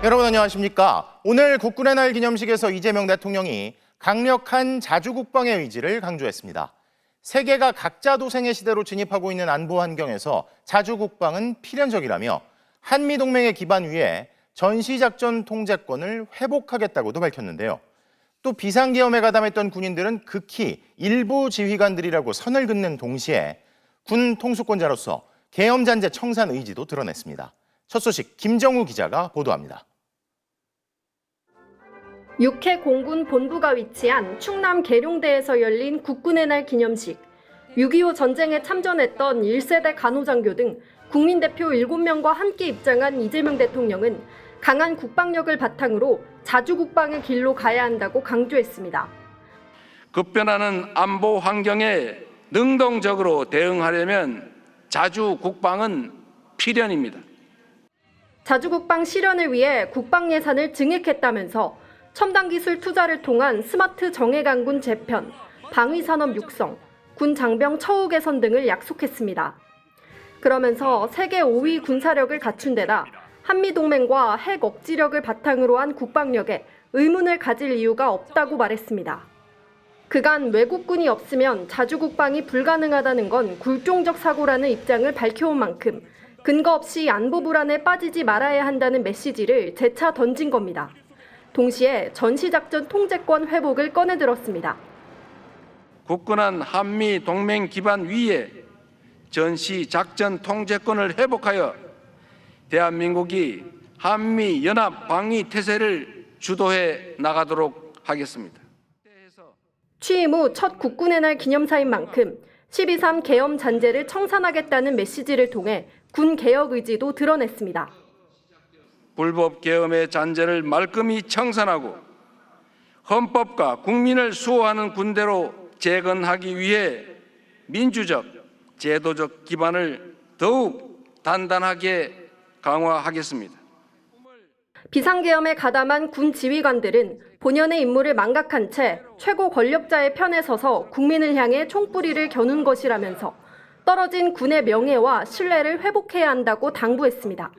여러분 안녕하십니까? 오늘 국군의 날 기념식에서 이재명 대통령이 강력한 자주국방의 의지를 강조했습니다. 세계가 각자 도생의 시대로 진입하고 있는 안보 환경에서 자주국방은 필연적이라며 한미동맹의 기반 위에 전시작전 통제권을 회복하겠다고도 밝혔는데요. 또 비상계엄에 가담했던 군인들은 극히 일부 지휘관들이라고 선을 긋는 동시에 군 통수권자로서 계엄잔재 청산 의지도 드러냈습니다. 첫 소식 김정우 기자가 보도합니다. 6회 공군 본부가 위치한 충남 계룡대에서 열린 국군의 날 기념식. 6.25 전쟁에 참전했던 1세대 간호장교 등 국민대표 7명과 함께 입장한 이재명 대통령은 강한 국방력을 바탕으로 자주국방의 길로 가야 한다고 강조했습니다. 급변하는 안보 환경에 능동적으로 대응하려면 자주국방은 필연입니다. 자주국방 실현을 위해 국방 예산을 증액했다면서 첨단 기술 투자를 통한 스마트 정예강군 재편, 방위산업 육성, 군 장병 처우 개선 등을 약속했습니다. 그러면서 세계 5위 군사력을 갖춘 데다 한미동맹과 핵 억지력을 바탕으로 한 국방력에 의문을 가질 이유가 없다고 말했습니다. 그간 외국군이 없으면 자주국방이 불가능하다는 건 굴종적 사고라는 입장을 밝혀온 만큼 근거 없이 안보 불안에 빠지지 말아야 한다는 메시지를 재차 던진 겁니다. 동시에 전시작전 통제권 회복을 꺼내들었습니다. 굳건한 한미 동맹 기반 위에 전시작전 통제권을 회복하여 대한민국이 한미 연합 방위 태세를 주도해 나가도록 하겠습니다. 취임 후 첫 국군의 날 기념사인 만큼 12.3 계엄 잔재를 청산하겠다는 메시지를 통해 군 개혁 의지도 드러냈습니다. 불법 계엄의 잔재를 말끔히 청산하고 헌법과 국민을 수호하는 군대로 재건하기 위해 민주적, 제도적 기반을 더욱 단단하게 강화하겠습니다. 비상계엄에 가담한 군 지휘관들은 본연의 임무를 망각한 채 최고 권력자의 편에 서서 국민을 향해 총뿌리를 겨눈 것이라면서 떨어진 군의 명예와 신뢰를 회복해야 한다고 당부했습니다.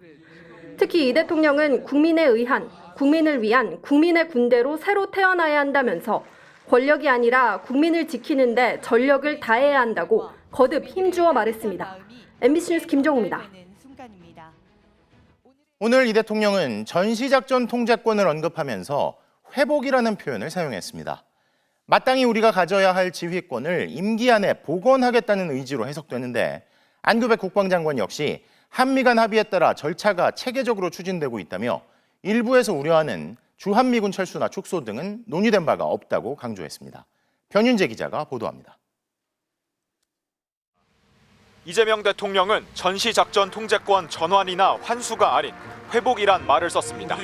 특히 이 대통령은 국민에 의한, 국민을 위한 국민의 군대로 새로 태어나야 한다면서 권력이 아니라 국민을 지키는 데 전력을 다해야 한다고 거듭 힘주어 말했습니다. MBC 뉴스 김정우입니다. 오늘 이 대통령은 전시작전 통제권을 언급하면서 회복이라는 표현을 사용했습니다. 마땅히 우리가 가져야 할 지휘권을 임기 안에 복원하겠다는 의지로 해석되는데 안규백 국방장관 역시 한미 간 합의에 따라 절차가 체계적으로 추진되고 있다며 일부에서 우려하는 주한미군 철수나 축소 등은 논의된 바가 없다고 강조했습니다. 변윤재 기자가 보도합니다. 이재명 대통령은 전시작전 통제권 전환이나 환수가 아닌 회복이란 말을 썼습니다.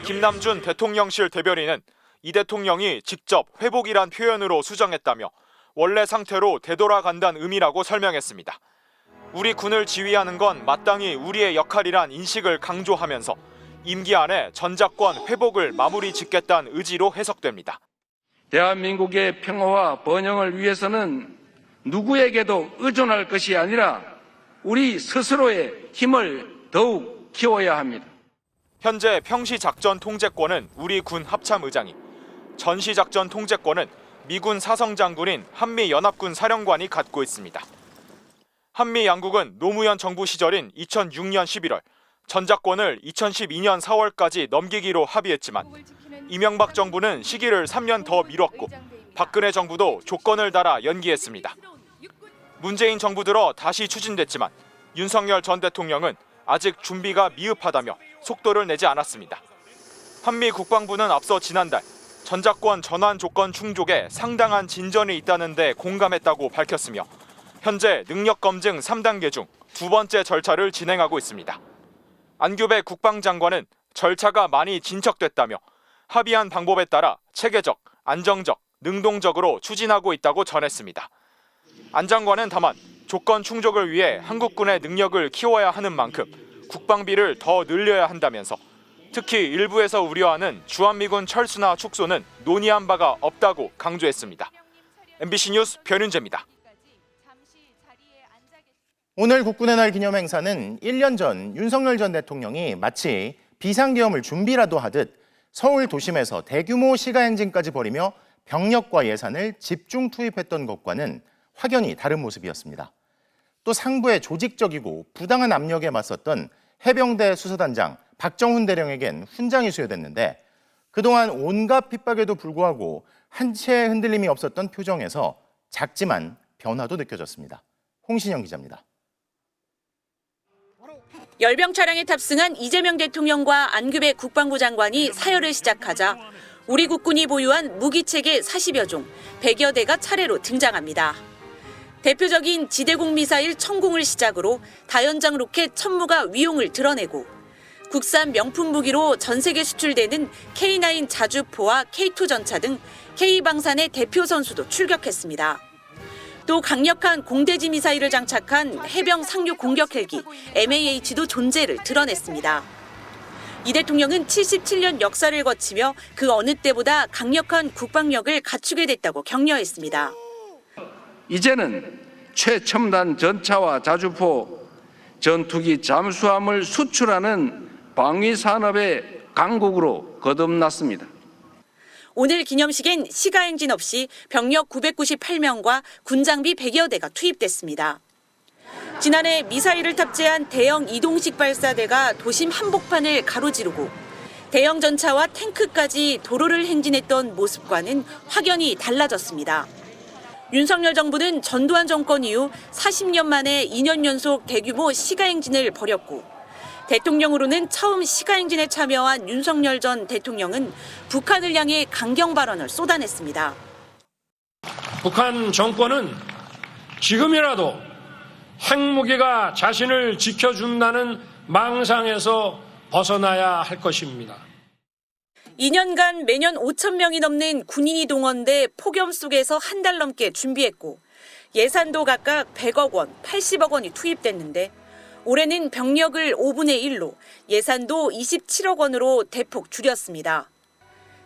김남준 대통령실 대변인은 이 대통령이 직접 회복이란 표현으로 수정했다며 원래 상태로 되돌아간다는 의미라고 설명했습니다. 우리 군을 지휘하는 건 마땅히 우리의 역할이란 인식을 강조하면서 임기 안에 전작권 회복을 마무리 짓겠다는 의지로 해석됩니다. 대한민국의 평화와 번영을 위해서는 누구에게도 의존할 것이 아니라 우리 스스로의 힘을 더욱 키워야 합니다. 현재 평시작전 통제권은 우리 군 합참의장이, 전시작전 통제권은 미군 사성장군인 한미연합군 사령관이 갖고 있습니다. 한미 양국은 노무현 정부 시절인 2006년 11월, 전작권을 2012년 4월까지 넘기기로 합의했지만 이명박 정부는 시기를 3년 더 미뤘고 박근혜 정부도 조건을 달아 연기했습니다. 문재인 정부 들어 다시 추진됐지만 윤석열 전 대통령은 아직 준비가 미흡하다며 속도를 내지 않았습니다. 한미 국방부는 앞서 지난달 전작권 전환 조건 충족에 상당한 진전이 있다는 데 공감했다고 밝혔으며 현재 능력 검증 3단계 중 두 번째 절차를 진행하고 있습니다. 안규백 국방장관은 절차가 많이 진척됐다며 합의한 방법에 따라 체계적, 안정적, 능동적으로 추진하고 있다고 전했습니다. 안 장관은 다만 조건 충족을 위해 한국군의 능력을 키워야 하는 만큼 국방비를 더 늘려야 한다면서 특히 일부에서 우려하는 주한미군 철수나 축소는 논의한 바가 없다고 강조했습니다. MBC 뉴스 변윤재입니다. 오늘 국군의 날 기념 행사는 1년 전 윤석열 전 대통령이 마치 비상계엄을 준비라도 하듯 서울 도심에서 대규모 시가행진까지 벌이며 병력과 예산을 집중 투입했던 것과는 확연히 다른 모습이었습니다. 또 상부의 조직적이고 부당한 압력에 맞섰던 해병대 수사단장 박정훈 대령에겐 훈장이 수여됐는데 그동안 온갖 핍박에도 불구하고 한치의 흔들림이 없었던 표정에서 작지만 변화도 느껴졌습니다. 홍신영 기자입니다. 열병 차량에 탑승한 이재명 대통령과 안규배 국방부 장관이 사열을 시작하자 우리 국군이 보유한 무기체계 40여 종, 100여 대가 차례로 등장합니다. 대표적인 지대공 미사일 천공을 시작으로 다연장 로켓 천무가 위용을 드러내고 국산 명품 무기로 전 세계 수출되는 K9 자주포와 K2 전차 등 K방산의 대표 선수도 출격했습니다. 또 강력한 공대지 미사일을 장착한 해병 상륙 공격 헬기 MAH도 존재를 드러냈습니다. 이 대통령은 77년 역사를 거치며 그 어느 때보다 강력한 국방력을 갖추게 됐다고 격려했습니다. 이제는 최첨단 전차와 자주포, 전투기 잠수함을 수출하는 방위산업의 강국으로 거듭났습니다. 오늘 기념식엔 시가행진 없이 병력 998명과 군장비 100여 대가 투입됐습니다. 지난해 미사일을 탑재한 대형 이동식 발사대가 도심 한복판을 가로지르고 대형 전차와 탱크까지 도로를 행진했던 모습과는 확연히 달라졌습니다. 윤석열 정부는 전두환 정권 이후 40년 만에 2년 연속 대규모 시가행진을 벌였고 대통령으로는 처음 시가행진에 참여한 윤석열 전 대통령은 북한을 향해 강경 발언을 쏟아냈습니다. 북한 정권은 지금이라도 핵무기가 자신을 지켜준다는 망상에서 벗어나야 할 것입니다. 2년간 매년 5천 명이 넘는 군인이 동원돼 폭염 속에서 한 달 넘게 준비했고 예산도 각각 100억 원, 80억 원이 투입됐는데 올해는 병력을 5분의 1로 예산도 27억 원으로 대폭 줄였습니다.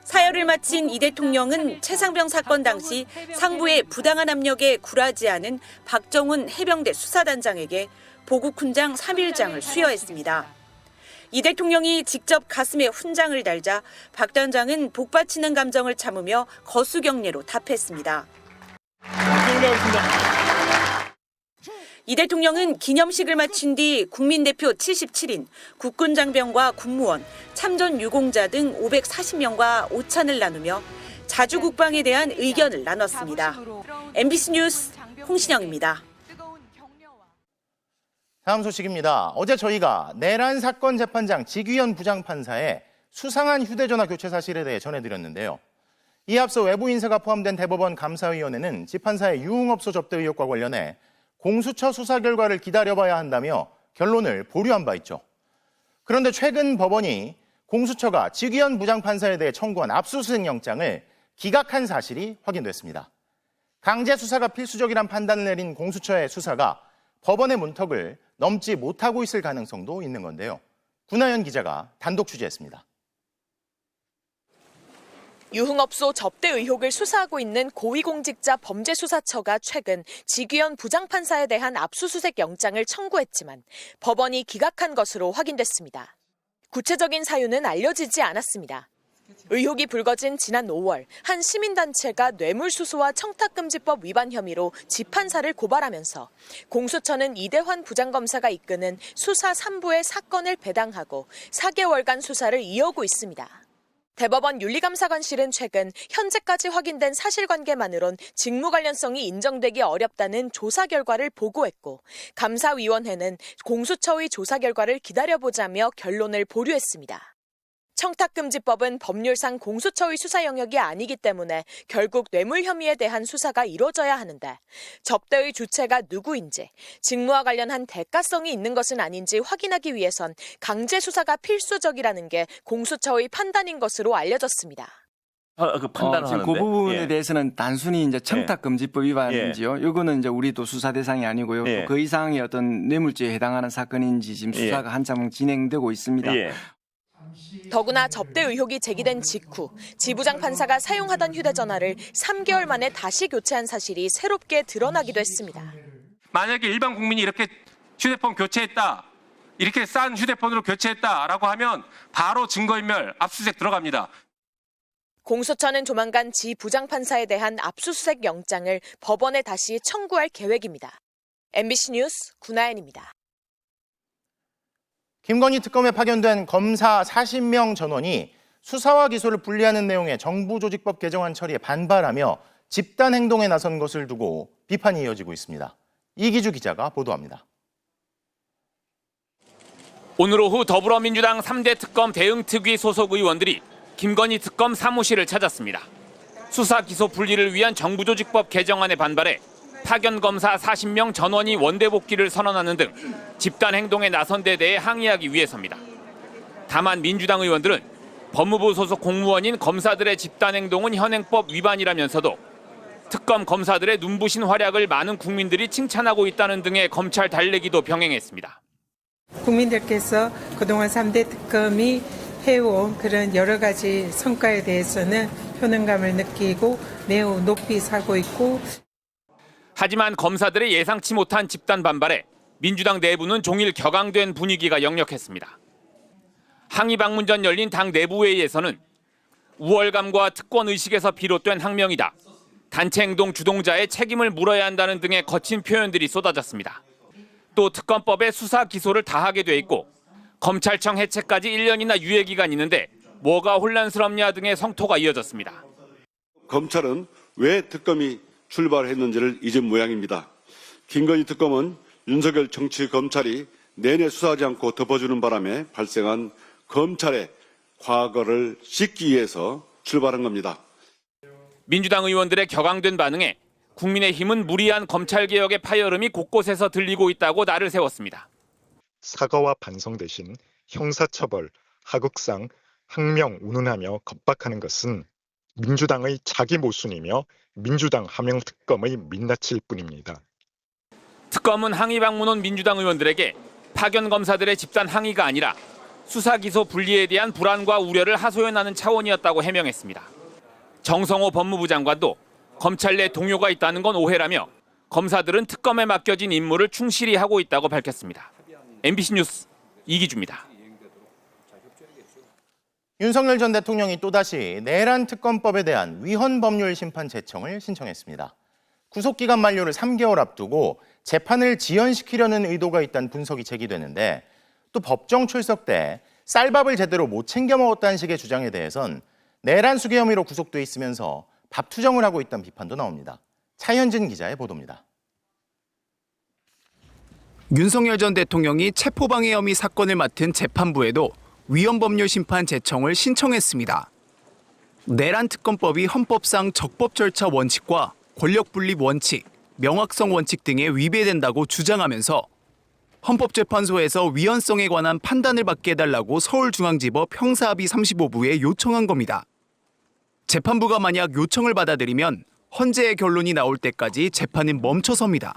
사열을 마친 이 대통령은 최상병 사건 당시 상부의 부당한 압력에 굴하지 않은 박정훈 해병대 수사단장에게 보국훈장 3일장을 수여했습니다. 이 대통령이 직접 가슴에 훈장을 달자 박 단장은 복받치는 감정을 참으며 거수경례로 답했습니다. 이 대통령은 기념식을 마친 뒤 국민대표 77인, 국군장병과 군무원, 참전 유공자 등 540명과 오찬을 나누며 자주국방에 대한 의견을 나눴습니다. MBC 뉴스 홍신영입니다. 다음 소식입니다. 어제 저희가 내란 사건 재판장 지귀현 부장판사의 수상한 휴대전화 교체 사실에 대해 전해드렸는데요. 이에 앞서 외부 인사가 포함된 대법원 감사위원회는 재판사의 유흥업소 접대 의혹과 관련해 공수처 수사 결과를 기다려봐야 한다며 결론을 보류한 바 있죠. 그런데 최근 법원이 공수처가 지귀현 부장판사에 대해 청구한 압수수색 영장을 기각한 사실이 확인됐습니다. 강제 수사가 필수적이란 판단을 내린 공수처의 수사가 법원의 문턱을 넘지 못하고 있을 가능성도 있는 건데요. 구나연 기자가 단독 취재했습니다. 유흥업소 접대 의혹을 수사하고 있는 고위공직자 범죄수사처가 최근 지귀현 부장판사에 대한 압수수색 영장을 청구했지만 법원이 기각한 것으로 확인됐습니다. 구체적인 사유는 알려지지 않았습니다. 의혹이 불거진 지난 5월 한 시민단체가 뇌물수수와 청탁금지법 위반 혐의로 지판사를 고발하면서 공수처는 이대환 부장검사가 이끄는 수사 3부에 사건을 배당하고 4개월간 수사를 이어오고 있습니다. 대법원 윤리감사관실은 최근 현재까지 확인된 사실관계만으론 직무 관련성이 인정되기 어렵다는 조사 결과를 보고했고 감사위원회는 공수처의 조사 결과를 기다려보자며 결론을 보류했습니다. 청탁금지법은 법률상 공수처의 수사 영역이 아니기 때문에 결국 뇌물 혐의에 대한 수사가 이루어져야 하는데 접대의 주체가 누구인지 직무와 관련한 대가성이 있는 것은 아닌지 확인하기 위해선 강제 수사가 필수적이라는 게 공수처의 판단인 것으로 알려졌습니다. 그 판단을 지금 하는데 그 부분에 대해서는 단순히 이제 청탁금지법 위반인지요. 이거는 이제 우리도 수사 대상이 아니고요. 예. 그 이상의 어떤 뇌물죄에 해당하는 사건인지 지금 수사가 한참 진행되고 있습니다. 더구나 접대 의혹이 제기된 직후 지부장 판사가 사용하던 휴대전화를 3개월 만에 다시 교체한 사실이 새롭게 드러나기도 했습니다. 만약에 일반 국민이 이렇게 휴대폰 교체했다. 이렇게 싼 휴대폰으로 교체했다라고 하면 바로 증거인멸 압수수색 들어갑니다. 공수처는 조만간 지 부장판사에 대한 압수수색 영장을 법원에 다시 청구할 계획입니다. MBC 뉴스 구나연입니다. 김건희 특검에 파견된 검사 40명 전원이 수사와 기소를 분리하는 내용의 정부조직법 개정안 처리에 반발하며 집단 행동에 나선 것을 두고 비판이 이어지고 있습니다. 이기주 기자가 보도합니다. 오늘 오후 더불어민주당 3대 특검 대응특위 소속 의원들이 김건희 특검 사무실을 찾았습니다. 수사 기소 분리를 위한 정부조직법 개정안에 반발해 파견 검사 40명 전원이 원대 복귀를 선언하는 등 집단 행동에 나선 데 대해 항의하기 위해서입니다. 다만 민주당 의원들은 법무부 소속 공무원인 검사들의 집단 행동은 현행법 위반이라면서도 특검 검사들의 눈부신 활약을 많은 국민들이 칭찬하고 있다는 등의 검찰 달래기도 병행했습니다. 국민들께서 그동안 3대 특검이 해온 그런 여러 가지 성과에 대해서는 효능감을 느끼고 매우 높이 사고 있고, 하지만 검사들의 예상치 못한 집단 반발에 민주당 내부는 종일 격앙된 분위기가 역력했습니다. 항의 방문 전 열린 당 내부회의에서는 우월감과 특권 의식에서 비롯된 항명이다. 단체 행동 주동자의 책임을 물어야 한다는 등의 거친 표현들이 쏟아졌습니다. 또 특검법에 수사 기소를 다 하게 돼 있고 검찰청 해체까지 1년이나 유예 기간이 있는데 뭐가 혼란스럽냐 등의 성토가 이어졌습니다. 검찰은 왜 특검이 출발했는지를 잊은 모양입니다. 김건희 특검은 윤석열 정치검찰이 내내 수사하지 않고 덮어주는 바람에 발생한 검찰의 과거를 씻기 위해서 출발한 겁니다. 민주당 의원들의 격앙된 반응에 국민의힘은 무리한 검찰개혁의 파열음이 곳곳에서 들리고 있다고 날을 세웠습니다. 사과와 반성 대신 형사처벌, 하극상, 항명 운운하며 겁박하는 것은 민주당의 자기 모순이며 민주당 하명 특검의 민낯일 뿐입니다. 특검은 항의 방문 온 민주당 의원들에게 파견 검사들의 집단 항의가 아니라 수사 기소 분리에 대한 불안과 우려를 하소연하는 차원이었다고 해명했습니다. 정성호 법무부 장관도 검찰 내 동요가 있다는 건 오해라며 검사들은 특검에 맡겨진 임무를 충실히 하고 있다고 밝혔습니다. MBC 뉴스 이기주입니다. 윤석열 전 대통령이 또다시 내란 특검법에 대한 위헌 법률 심판 제청을 신청했습니다. 구속기간 만료를 3개월 앞두고 재판을 지연시키려는 의도가 있다는 분석이 제기되는데, 또 법정 출석 때 쌀밥을 제대로 못 챙겨 먹었다는 식의 주장에 대해선 내란 수괴 혐의로 구속돼 있으면서 밥 투정을 하고 있다는 비판도 나옵니다. 차현진 기자의 보도입니다. 윤석열 전 대통령이 체포방해 혐의 사건을 맡은 재판부에도 위헌 법률 심판 제청을 신청했습니다. 내란 특검법이 헌법상 적법 절차 원칙과 권력 분립 원칙, 명확성 원칙 등에 위배된다고 주장하면서 헌법재판소에서 위헌성에 관한 판단을 받게 해달라고 서울중앙지법 형사합의 35부에 요청한 겁니다. 재판부가 만약 요청을 받아들이면 헌재의 결론이 나올 때까지 재판은 멈춰섭니다.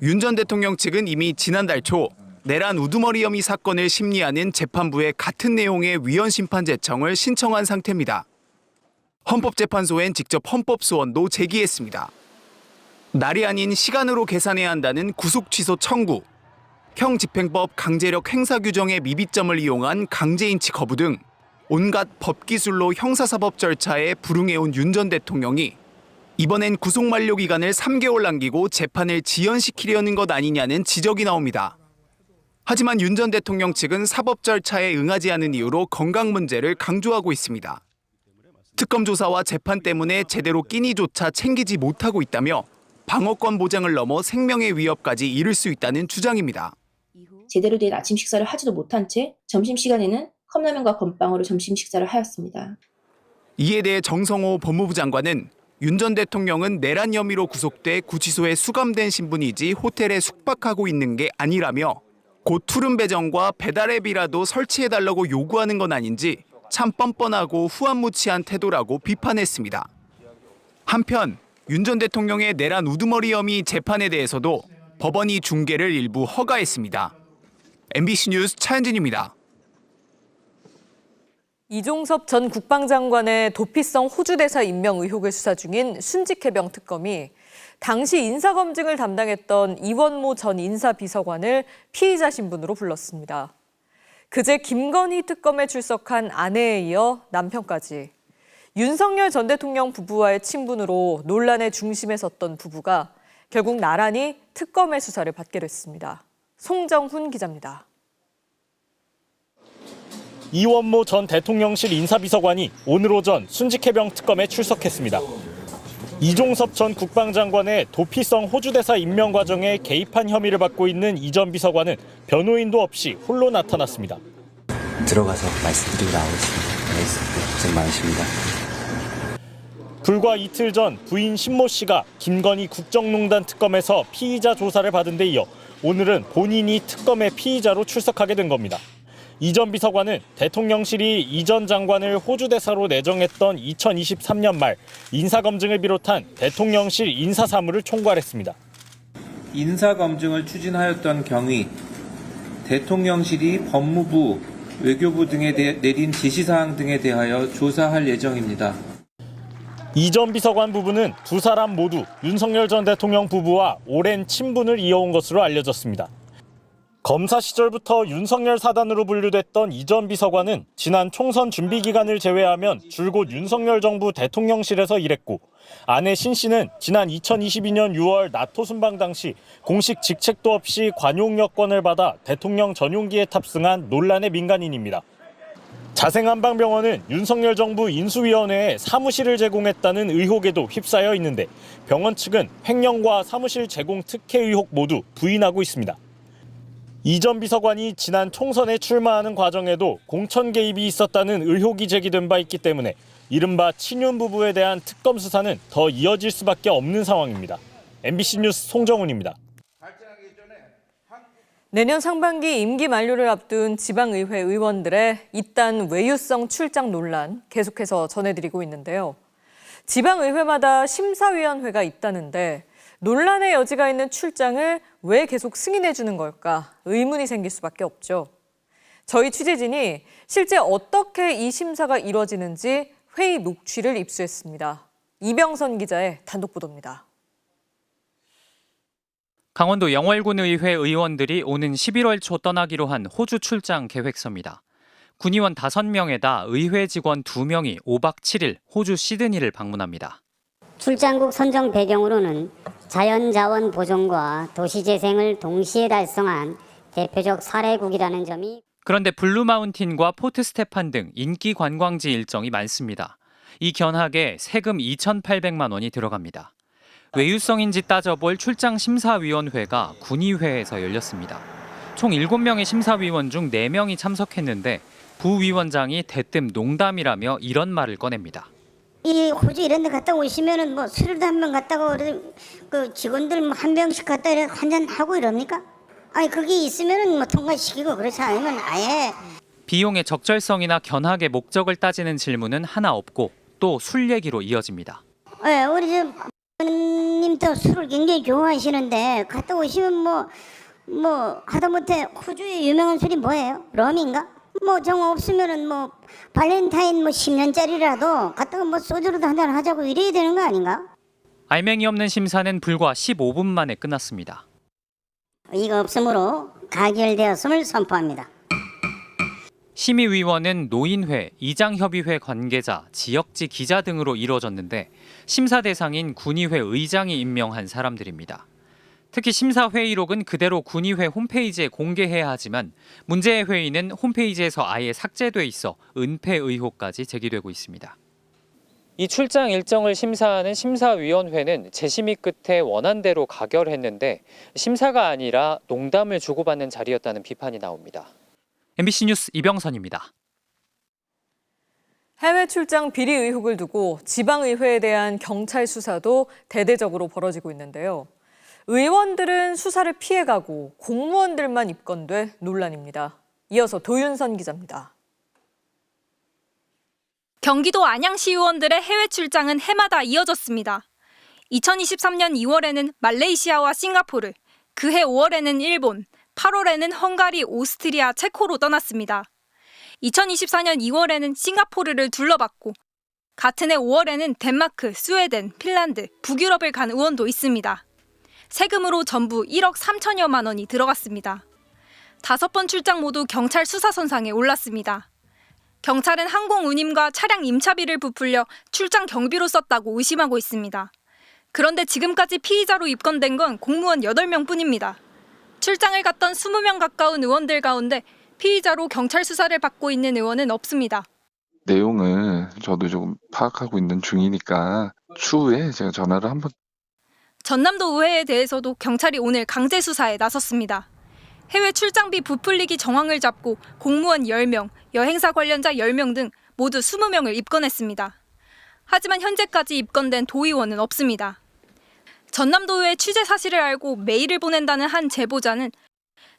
윤 전 대통령 측은 이미 지난달 초 내란 우두머리 혐의 사건을 심리하는 재판부의 같은 내용의 위헌 심판 제청을 신청한 상태입니다. 헌법재판소엔 직접 헌법소원도 제기했습니다. 날이 아닌 시간으로 계산해야 한다는 구속 취소 청구, 형집행법 강제력 행사 규정의 미비점을 이용한 강제인치 거부 등 온갖 법기술로 형사사법 절차에 불응해온 윤 전 대통령이 이번엔 구속 만료 기간을 3개월 남기고 재판을 지연시키려는 것 아니냐는 지적이 나옵니다. 하지만 윤 전 대통령 측은 사법 절차에 응하지 않은 이유로 건강 문제를 강조하고 있습니다. 특검 조사와 재판 때문에 제대로 끼니조차 챙기지 못하고 있다며 방어권 보장을 넘어 생명의 위협까지 이를 수 있다는 주장입니다. 제대로 된 아침 식사를 하지도 못한 채 점심시간에는 컵라면과 건빵으로 점심 식사를 하였습니다. 이에 대해 정성호 법무부 장관은 윤 전 대통령은 내란 혐의로 구속돼 구치소에 수감된 신분이지 호텔에 숙박하고 있는 게 아니라며 곧 투룸 배정과 배달앱이라도 설치해달라고 요구하는 건 아닌지 참 뻔뻔하고 후안무치한 태도라고 비판했습니다. 한편 윤 전 대통령의 내란 우두머리 혐의 재판에 대해서도 법원이 중계를 일부 허가했습니다. MBC 뉴스 차현진입니다. 이종섭 전 국방장관의 도피성 호주 대사 임명 의혹을 수사 중인 순직해병 특검이 당시 인사검증을 담당했던 이원모 전 인사비서관을 피의자 신분으로 불렀습니다. 그제 김건희 특검에 출석한 아내에 이어 남편까지 윤석열 전 대통령 부부와의 친분으로 논란의 중심에 섰던 부부가 결국 나란히 특검의 수사를 받게 됐습니다. 송정훈 기자입니다. 이원모 전 대통령실 인사비서관이 오늘 오전 순직해병 특검에 출석했습니다. 이종섭 전 국방장관의 도피성 호주대사 임명 과정에 개입한 혐의를 받고 있는 이 전 비서관은 변호인도 없이 홀로 나타났습니다. 들어가서 말씀드리고 나오겠습니다. 네, 고생 많으십니다. 불과 이틀 전 부인 신모 씨가 김건희 국정농단 특검에서 피의자 조사를 받은 데 이어 오늘은 본인이 특검의 피의자로 출석하게 된 겁니다. 이 전 비서관은 대통령실이 이 전 장관을 호주 대사로 내정했던 2023년 말 인사검증을 비롯한 대통령실 인사사무를 총괄했습니다. 인사검증을 추진하였던 경위, 대통령실이 법무부, 외교부 등에 내린 지시사항 등에 대하여 조사할 예정입니다. 이 전 비서관 부부는 두 사람 모두 윤석열 전 대통령 부부와 오랜 친분을 이어온 것으로 알려졌습니다. 검사 시절부터 윤석열 사단으로 분류됐던 이 전 비서관은 지난 총선 준비 기간을 제외하면 줄곧 윤석열 정부 대통령실에서 일했고 아내 신 씨는 지난 2022년 6월 나토 순방 당시 공식 직책도 없이 관용 여권을 받아 대통령 전용기에 탑승한 논란의 민간인입니다. 자생한방병원은 윤석열 정부 인수위원회에 사무실을 제공했다는 의혹에도 휩싸여 있는데 병원 측은 횡령과 사무실 제공 특혜 의혹 모두 부인하고 있습니다. 이 전 비서관이 지난 총선에 출마하는 과정에도 공천 개입이 있었다는 의혹이 제기된 바 있기 때문에 이른바 친윤 부부에 대한 특검 수사는 더 이어질 수밖에 없는 상황입니다. MBC 뉴스 송정훈입니다. 내년 상반기 임기 만료를 앞둔 지방의회 의원들의 이딴 외유성 출장 논란 계속해서 전해드리고 있는데요. 지방의회마다 심사위원회가 있다는데 논란의 여지가 있는 출장을 왜 계속 승인해 주는 걸까 의문이 생길 수밖에 없죠. 저희 취재진이 실제 어떻게 이 심사가 이루어지는지 회의 녹취를 입수했습니다. 이병선 기자의 단독 보도입니다. 강원도 영월군 의회 의원들이 오는 11월 초 떠나기로 한 호주 출장 계획서입니다. 군의원 5명에다 의회 직원 2명이 5박 7일 호주 시드니를 방문합니다. 출장국 선정 배경으로는 자연자원 보존과 도시재생을 동시에 달성한 대표적 사례국이라는 점이. 그런데 블루마운틴과 포트 스테판 등 인기 관광지 일정이 많습니다. 이 견학에 세금 2,800만 원이 들어갑니다. 외유성인지 따져볼 출장심사위원회가 군의회에서 열렸습니다. 총 7명의 심사위원 중 4명이 참석했는데 부위원장이 대뜸 농담이라며 이런 말을 꺼냅니다. 이 호주 이런 데 갔다 오시면은 뭐 술도 한 명 갔다가 그 직원들 뭐 한 병씩 갔다 한잔 하고 이럽니까? 아니 거기 있으면은 뭐 통과시키고 그렇지 않으면 아예. 비용의 적절성이나 견학의 목적을 따지는 질문은 하나 없고 또 술 얘기로 이어집니다. 네, 우리 님도 술을 굉장히 좋아하시는데 갔다 오시면 뭐 하다못해 호주의 유명한 술이 뭐예요? 럼인가? 뭐 정 없으면은 뭐 발렌타인 10년짜리라도 갔다가 뭐 소주로도 한잔 하자고 이래야 되는 거 아닌가? 알맹이 없는 심사는 불과 15분 만에 끝났습니다. 이거 없으므로 가결되었음을 선포합니다. 심의위원은 노인회, 이장협의회 관계자, 지역지 기자 등으로 이루어졌는데 심사 대상인 군의회 의장이 임명한 사람들입니다. 특히 심사회의록은 그대로 군의회 홈페이지에 공개해야 하지만 문제의 회의는 홈페이지에서 아예 삭제돼 있어 은폐 의혹까지 제기되고 있습니다. 이 출장 일정을 심사하는 심사위원회는 재심의 끝에 원안대로 가결했는데 심사가 아니라 농담을 주고받는 자리였다는 비판이 나옵니다. MBC 뉴스 이병선입니다. 해외 출장 비리 의혹을 두고 지방의회에 대한 경찰 수사도 대대적으로 벌어지고 있는데요. 의원들은 수사를 피해가고 공무원들만 입건돼 논란입니다. 이어서 도윤선 기자입니다. 경기도 안양시 의원들의 해외 출장은 해마다 이어졌습니다. 2023년 2월에는 말레이시아와 싱가포르, 그해 5월에는 일본, 8월에는 헝가리, 오스트리아, 체코로 떠났습니다. 2024년 2월에는 싱가포르를 둘러봤고 같은 해 5월에는 덴마크, 스웨덴, 핀란드, 북유럽을 간 의원도 있습니다. 세금으로 전부 1억 3천여만 원이 들어갔습니다. 5번 출장 모두 경찰 수사선상에 올랐습니다. 경찰은 항공 운임과 차량 임차비를 부풀려 출장 경비로 썼다고 의심하고 있습니다. 그런데 지금까지 피의자로 입건된 건 공무원 8명 뿐입니다. 출장을 갔던 20명 가까운 의원들 가운데 피의자로 경찰 수사를 받고 있는 의원은 없습니다. 내용을 저도 조금 파악하고 있는 중이니까 추후에 제가 전화를 한번. 전남도 의회에 대해서도 경찰이 오늘 강제 수사에 나섰습니다. 해외 출장비 부풀리기 정황을 잡고 공무원 10명, 여행사 관련자 10명 등 모두 20명을 입건했습니다. 하지만 현재까지 입건된 도의원은 없습니다. 전남도의회 취재 사실을 알고 메일을 보낸다는 한 제보자는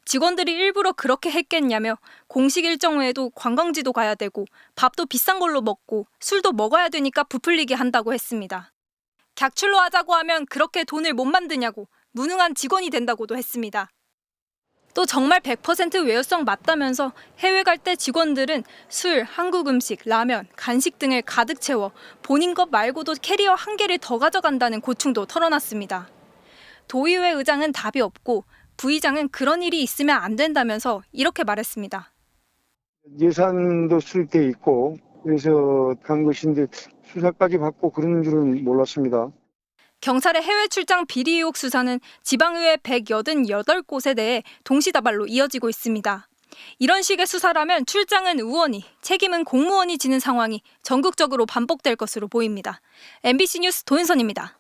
직원들이 일부러 그렇게 했겠냐며 공식 일정 외에도 관광지도 가야 되고 밥도 비싼 걸로 먹고 술도 먹어야 되니까 부풀리게 한다고 했습니다. 객출로 하자고 하면 그렇게 돈을 못 만드냐고 무능한 직원이 된다고도 했습니다. 또 정말 100% 외유성 맞다면서 해외 갈 때 직원들은 술, 한국 음식, 라면, 간식 등을 가득 채워 본인 것 말고도 캐리어 1개를 더 가져간다는 고충도 털어놨습니다. 도의회 의장은 답이 없고 부의장은 그런 일이 있으면 안 된다면서 이렇게 말했습니다. 예산도 쓸 게 있고 그래서 간 것인데 수사까지 받고 그러는 줄은 몰랐습니다. 경찰의 해외 출장 비리 의혹 수사는 지방의회 188곳에 대해 동시다발로 이어지고 있습니다. 이런 식의 수사라면 출장은 의원이, 책임은 공무원이 지는 상황이 전국적으로 반복될 것으로 보입니다. MBC 뉴스 도윤선입니다.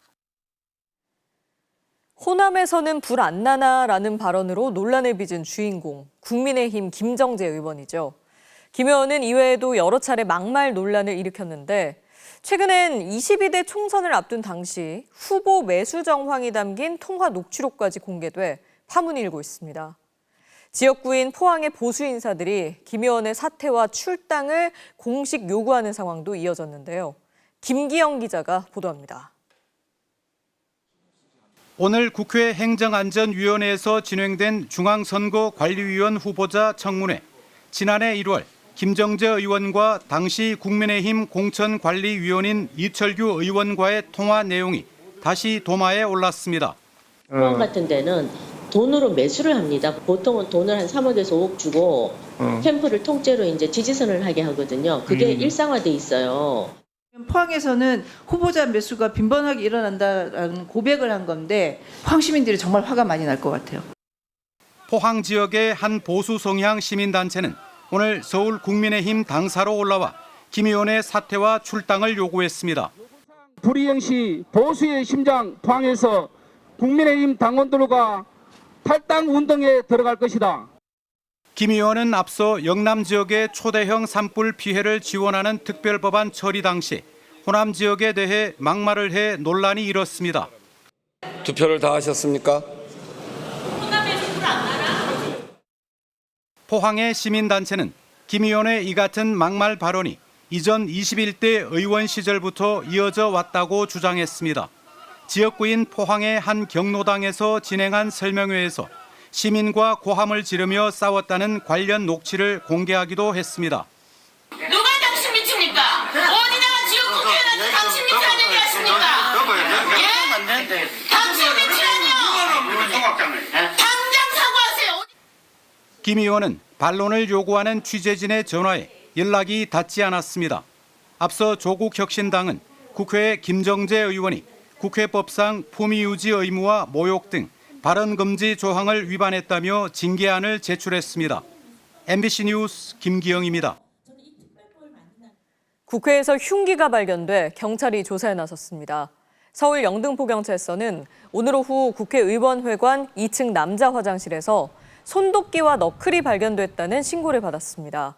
호남에서는 불 안 나나라는 발언으로 논란을 빚은 주인공, 국민의힘 김정재 의원이죠. 김 의원은 이외에도 여러 차례 막말 논란을 일으켰는데 최근엔 22대 총선을 앞둔 당시 후보 매수 정황이 담긴 통화 녹취록까지 공개돼 파문이 일고 있습니다. 지역구인 포항의 보수 인사들이 김 의원의 사퇴와 출당을 공식 요구하는 상황도 이어졌는데요. 김기영 기자가 보도합니다. 오늘 국회 행정안전위원회에서 진행된 중앙선거관리위원 후보자 청문회. 지난해 1월 김정재 의원과 당시 국민의힘 공천관리위원인 이철규 의원과의 통화 내용이 다시 도마에 올랐습니다. 포항 같은 데는 돈으로 매수를 합니다. 보통은 돈을 한 3억에서 5억 주고 캠프를 통째로 이제 지지선을 하게 하거든요. 그게 일상화돼 있어요. 포항에서는 후보자 매수가 빈번하게 일어난다라는 고백을 한 건데 포항 시민들이 정말 화가 많이 날 것 같아요. 포항 지역의 한 보수 성향 시민단체는 오늘 서울 국민의힘 당사로 올라와 김 의원의 사퇴와 출당을 요구했습니다. 불이행시 보수의 심장 포항에서 국민의힘 당원들과 탈당 운동에 들어갈 것이다. 김 의원은 앞서 영남 지역의 초대형 산불 피해를 지원하는 특별법안 처리 당시 호남 지역에 대해 막말을 해 논란이 일었습니다. 투표를 다 하셨습니까? 포항의 시민단체는 김 의원의 이 같은 막말 발언이 이전 21대 의원 시절부터 이어져 왔다고 주장했습니다. 지역구인 포항의 한 경로당에서 진행한 설명회에서 시민과 고함을 지르며 싸웠다는 관련 녹취를 공개하기도 했습니다. 누가 당신 미칩니까? 어디다가 지역 국회의원한테 당신 미치라는 얘기 하십니까? 예? 당신 미치라니요? 당장 사과하세요. 김 의원은 반론을 요구하는 취재진의 전화에 연락이 닿지 않았습니다. 앞서 조국혁신당은 국회에 김정재 의원이 국회법상 품위유지 의무와 모욕 등 발언금지 조항을 위반했다며 징계안을 제출했습니다. MBC 뉴스 김기영입니다. 국회에서 흉기가 발견돼 경찰이 조사에 나섰습니다. 서울 영등포경찰서는 오늘 오후 국회의원회관 2층 남자 화장실에서 손도끼와 너클이 발견됐다는 신고를 받았습니다.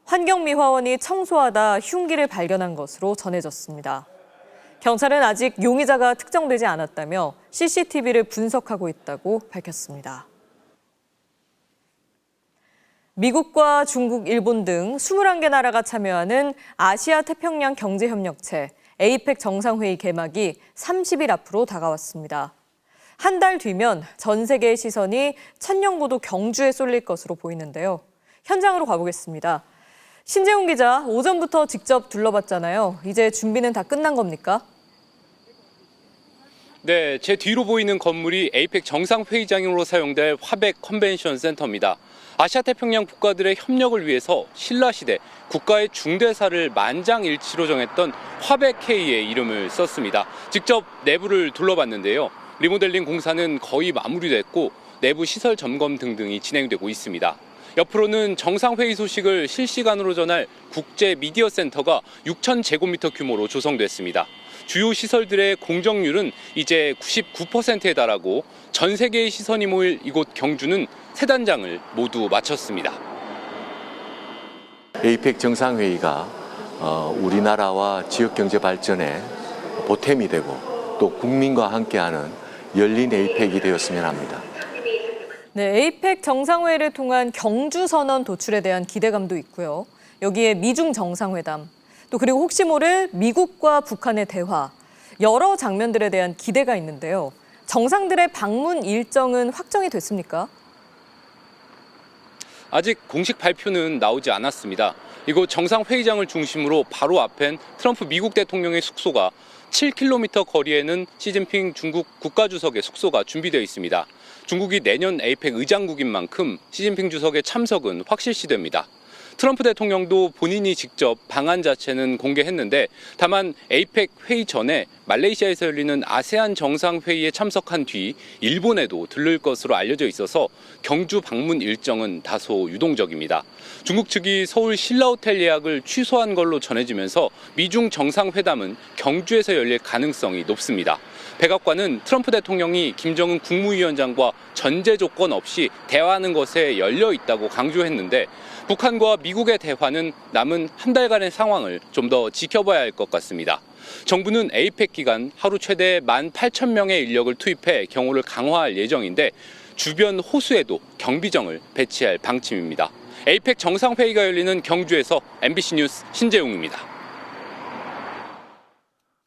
환경미화원이 청소하다 흉기를 발견한 것으로 전해졌습니다. 경찰은 아직 용의자가 특정되지 않았다며 CCTV를 분석하고 있다고 밝혔습니다. 미국과 중국, 일본 등 21개 나라가 참여하는 아시아 태평양 경제협력체 APEC 정상회의 개막이 30일 앞으로 다가왔습니다. 한 달 뒤면 전 세계의 시선이 천년고도 경주에 쏠릴 것으로 보이는데요. 현장으로 가보겠습니다. 신재훈 기자, 오전부터 직접 둘러봤잖아요. 이제 준비는 다 끝난 겁니까? 네, 제 뒤로 보이는 건물이 에이펙 정상회의장으로 사용될 화백 컨벤션 센터입니다. 아시아태평양 국가들의 협력을 위해서 신라시대 국가의 중대사를 만장일치로 정했던 화백회의의 이름을 썼습니다. 직접 내부를 둘러봤는데요. 리모델링 공사는 거의 마무리됐고 내부 시설 점검 등등이 진행되고 있습니다. 옆으로는 정상회의 소식을 실시간으로 전할 국제 미디어 센터가 6,000제곱미터 규모로 조성됐습니다. 주요 시설들의 공정률은 이제 99%에 달하고 전 세계의 시선이 모일 이곳 경주는 세 단장을 모두 마쳤습니다. 에이펙 정상회의가 우리나라와 지역 경제 발전에 보탬이 되고 또 국민과 함께하는 열린 에이펙이 되었으면 합니다. 네, 에이펙 정상회의를 통한 경주선언 도출에 대한 기대감도 있고요. 여기에 미중 정상회담, 또 그리고 혹시 모를 미국과 북한의 대화, 여러 장면들에 대한 기대가 있는데요. 정상들의 방문 일정은 확정이 됐습니까? 아직 공식 발표는 나오지 않았습니다. 이곳 정상회의장을 중심으로 바로 앞엔 트럼프 미국 대통령의 숙소가 7km 거리에는 시진핑 중국 국가주석의 숙소가 준비되어 있습니다. 중국이 내년 에이펙 의장국인 만큼 시진핑 주석의 참석은 확실시됩니다. 트럼프 대통령도 본인이 직접 방안 자체는 공개했는데 다만 에이펙 회의 전에 말레이시아에서 열리는 아세안 정상회의에 참석한 뒤 일본에도 들를 것으로 알려져 있어서 경주 방문 일정은 다소 유동적입니다. 중국 측이 서울 신라호텔 예약을 취소한 걸로 전해지면서 미중 정상회담은 경주에서 열릴 가능성이 높습니다. 백악관은 트럼프 대통령이 김정은 국무위원장과 전제 조건 없이 대화하는 것에 열려 있다고 강조했는데 북한과 미국의 대화는 남은 한 달간의 상황을 좀 더 지켜봐야 할 것 같습니다. 정부는 에이펙 기간 하루 최대 18,000명의 인력을 투입해 경호를 강화할 예정인데 주변 호수에도 경비정을 배치할 방침입니다. 에이펙 정상회의가 열리는 경주에서 MBC 뉴스 신재웅입니다.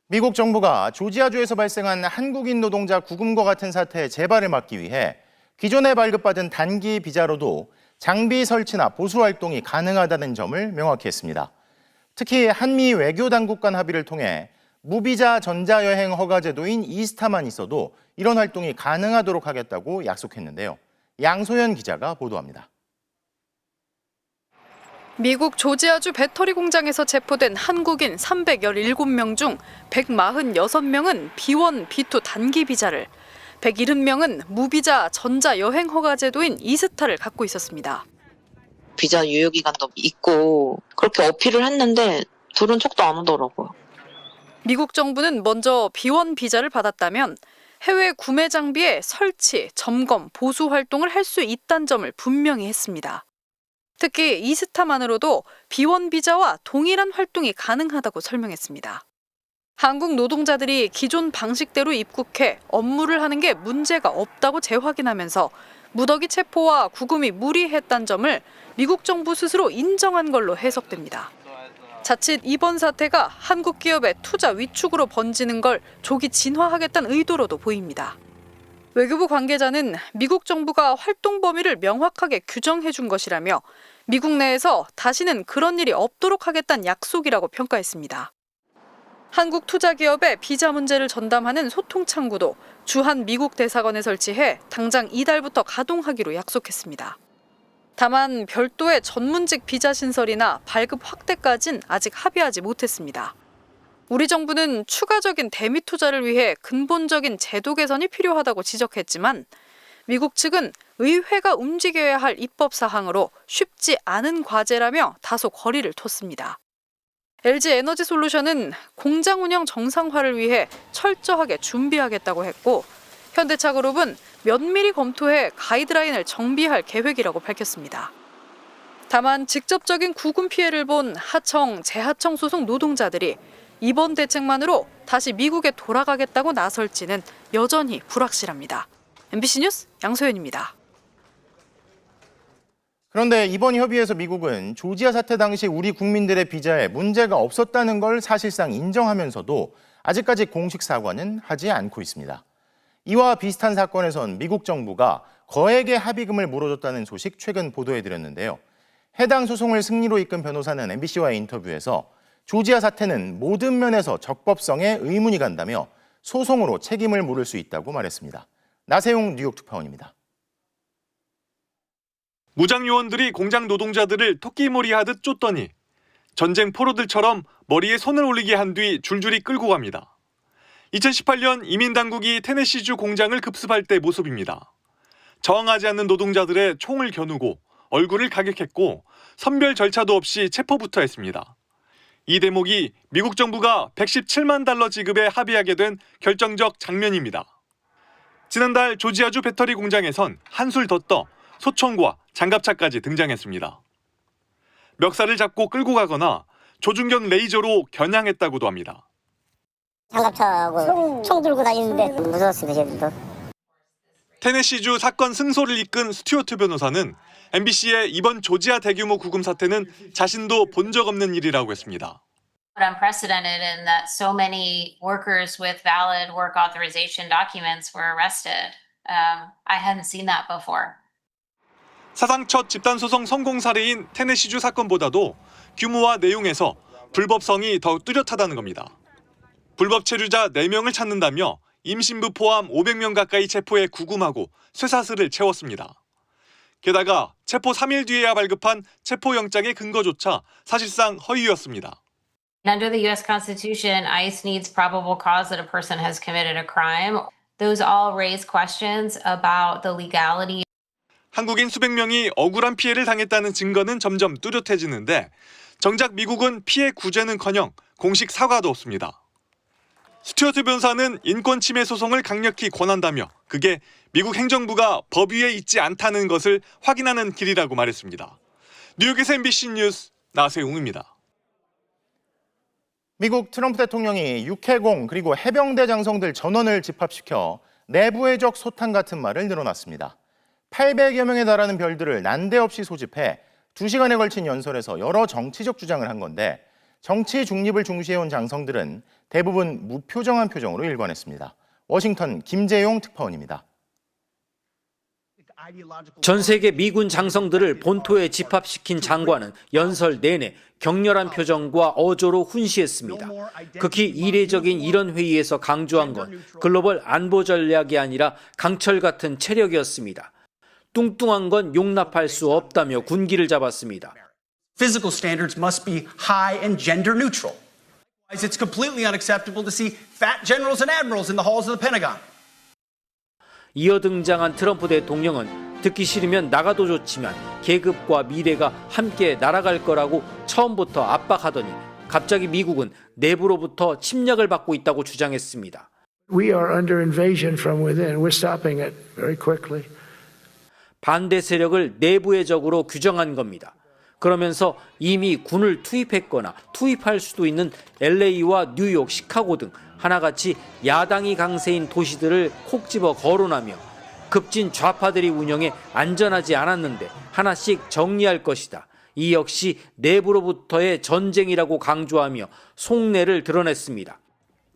미국 정부가 조지아주에서 발생한 한국인 노동자 구금과 같은 사태의 재발을 막기 위해 기존에 발급받은 단기 비자로도 장비 설치나 보수 활동이 가능하다는 점을 명확히 했습니다. 특히 한미 외교당국 간 합의를 통해 무비자 전자여행 허가 제도인 이스타만 있어도 이런 활동이 가능하도록 하겠다고 약속했는데요. 양소연 기자가 보도합니다. 미국 조지아주 배터리 공장에서 체포된 한국인 317명 중 146명은 B1, B2 단기 비자를, 170명은 무비자 전자여행 허가 제도인 이스타를 갖고 있었습니다. 비자 유효기간도 있고 그렇게 어필을 했는데 들은 척도 안 하더라고요. 미국 정부는 먼저 B1 비자를 받았다면 해외 구매 장비의 설치, 점검, 보수 활동을 할 수 있다는 점을 분명히 했습니다. 특히 이스타만으로도 B1 비자와 동일한 활동이 가능하다고 설명했습니다. 한국 노동자들이 기존 방식대로 입국해 업무를 하는 게 문제가 없다고 재확인하면서 무더기 체포와 구금이 무리했다는 점을 미국 정부 스스로 인정한 걸로 해석됩니다. 자칫 이번 사태가 한국 기업의 투자 위축으로 번지는 걸 조기 진화하겠다는 의도로도 보입니다. 외교부 관계자는 미국 정부가 활동 범위를 명확하게 규정해 준 것이라며 미국 내에서 다시는 그런 일이 없도록 하겠다는 약속이라고 평가했습니다. 한국 투자기업의 비자 문제를 전담하는 소통창구도 주한 미국 대사관에 설치해 당장 이달부터 가동하기로 약속했습니다. 다만 별도의 전문직 비자 신설이나 발급 확대까지는 아직 합의하지 못했습니다. 우리 정부는 추가적인 대미 투자를 위해 근본적인 제도 개선이 필요하다고 지적했지만 미국 측은 의회가 움직여야 할 입법 사항으로 쉽지 않은 과제라며 다소 거리를 뒀습니다. LG에너지솔루션은 공장 운영 정상화를 위해 철저하게 준비하겠다고 했고 현대차그룹은 면밀히 검토해 가이드라인을 정비할 계획이라고 밝혔습니다. 다만 직접적인 구금 피해를 본 하청, 재하청 소속 노동자들이 이번 대책만으로 다시 미국에 돌아가겠다고 나설지는 여전히 불확실합니다. MBC 뉴스 양소연입니다. 그런데 이번 협의에서 미국은 조지아 사태 당시 우리 국민들의 비자에 문제가 없었다는 걸 사실상 인정하면서도 아직까지 공식 사과는 하지 않고 있습니다. 이와 비슷한 사건에선 미국 정부가 거액의 합의금을 물어줬다는 소식 최근 보도해드렸는데요. 해당 소송을 승리로 이끈 변호사는 MBC와의 인터뷰에서 조지아 사태는 모든 면에서 적법성에 의문이 간다며 소송으로 책임을 물을 수 있다고 말했습니다. 나세용 뉴욕 특파원입니다. 무장 요원들이 공장 노동자들을 토끼몰이하듯 쫓더니 전쟁 포로들처럼 머리에 손을 올리게 한 뒤 줄줄이 끌고 갑니다. 2018년 이민당국이 테네시주 공장을 급습할 때 모습입니다. 저항하지 않는 노동자들의 총을 겨누고 얼굴을 가격했고 선별 절차도 없이 체포부터 했습니다. 이 대목이 미국 정부가 117만 달러 지급에 합의하게 된 결정적 장면입니다. 지난달 조지아주 배터리 공장에선 한술 더 떠 소총과 장갑차까지 등장했습니다. 멱살을 잡고 끌고 가거나 조준경 레이저로 겨냥했다고도 합니다. 장갑차하고 총 들고 다니는데 무서웠습니다, 저희도. 테네시주 사건 승소를 이끈 스튜어트 변호사는 MBC의 이번 조지아 대규모 구금 사태는 자신도 본 적 없는 일이라고 했습니다. Unprecedented in that so many workers with valid work authorization documents were arrested. I hadn't seen that before. 사상 첫 집단소송 성공 사례인 테네시주 사건보다도 규모와 내용에서 불법성이 더 뚜렷하다는 겁니다. 불법 체류자 4명을 찾는다며 임신부 포함 500명 가까이 체포해 구금하고 쇠사슬을 채웠습니다. 게다가 체포 3일 뒤에야 발급한 체포영장의 근거조차 사실상 허위였습니다. Under the U.S. Constitution, ICE needs probable cause that a person has committed a crime. Those all raise questions about the legality. 한국인 수백 명이 억울한 피해를 당했다는 증거는 점점 뚜렷해지는데 정작 미국은 피해 구제는커녕 공식 사과도 없습니다. 스튜어트 변호사는 인권 침해 소송을 강력히 권한다며 그게 미국 행정부가 법 위에 있지 않다는 것을 확인하는 길이라고 말했습니다. 뉴욕에서 MBC 뉴스 나세웅입니다. 미국 트럼프 대통령이 육해공 그리고 해병대 장성들 전원을 집합시켜 내부해적 소탕 같은 말을 늘어놨습니다. 800여 명에 달하는 별들을 난데없이 소집해 2시간에 걸친 연설에서 여러 정치적 주장을 한 건데 정치 중립을 중시해온 장성들은 대부분 무표정한 표정으로 일관했습니다. 워싱턴 김재용 특파원입니다. 전 세계 미군 장성들을 본토에 집합시킨 장관은 연설 내내 격렬한 표정과 어조로 훈시했습니다. 극히 이례적인 이런 회의에서 강조한 건 글로벌 안보 전략이 아니라 강철 같은 체력이었습니다. 뚱뚱한 건 용납할 수 없다며 군기를 잡았습니다. Physical standards must be high and gender neutral. It's completely unacceptable to see fat generals and admirals in the halls of the Pentagon. 이어 등장한 트럼프 대통령은 듣기 싫으면 나가도 좋지만 계급과 미래가 함께 날아갈 거라고 처음부터 압박하더니 갑자기 미국은 내부로부터 침략을 받고 있다고 주장했습니다. We are under invasion from within. We're stopping it very quickly. 반대 세력을 내부의 적으로 규정한 겁니다. 그러면서 이미 군을 투입했거나 투입할 수도 있는 LA와 뉴욕, 시카고 등 하나같이 야당이 강세인 도시들을 콕 집어 거론하며 급진 좌파들이 운영해 안전하지 않았는데 하나씩 정리할 것이다. 이 역시 내부로부터의 전쟁이라고 강조하며 속내를 드러냈습니다.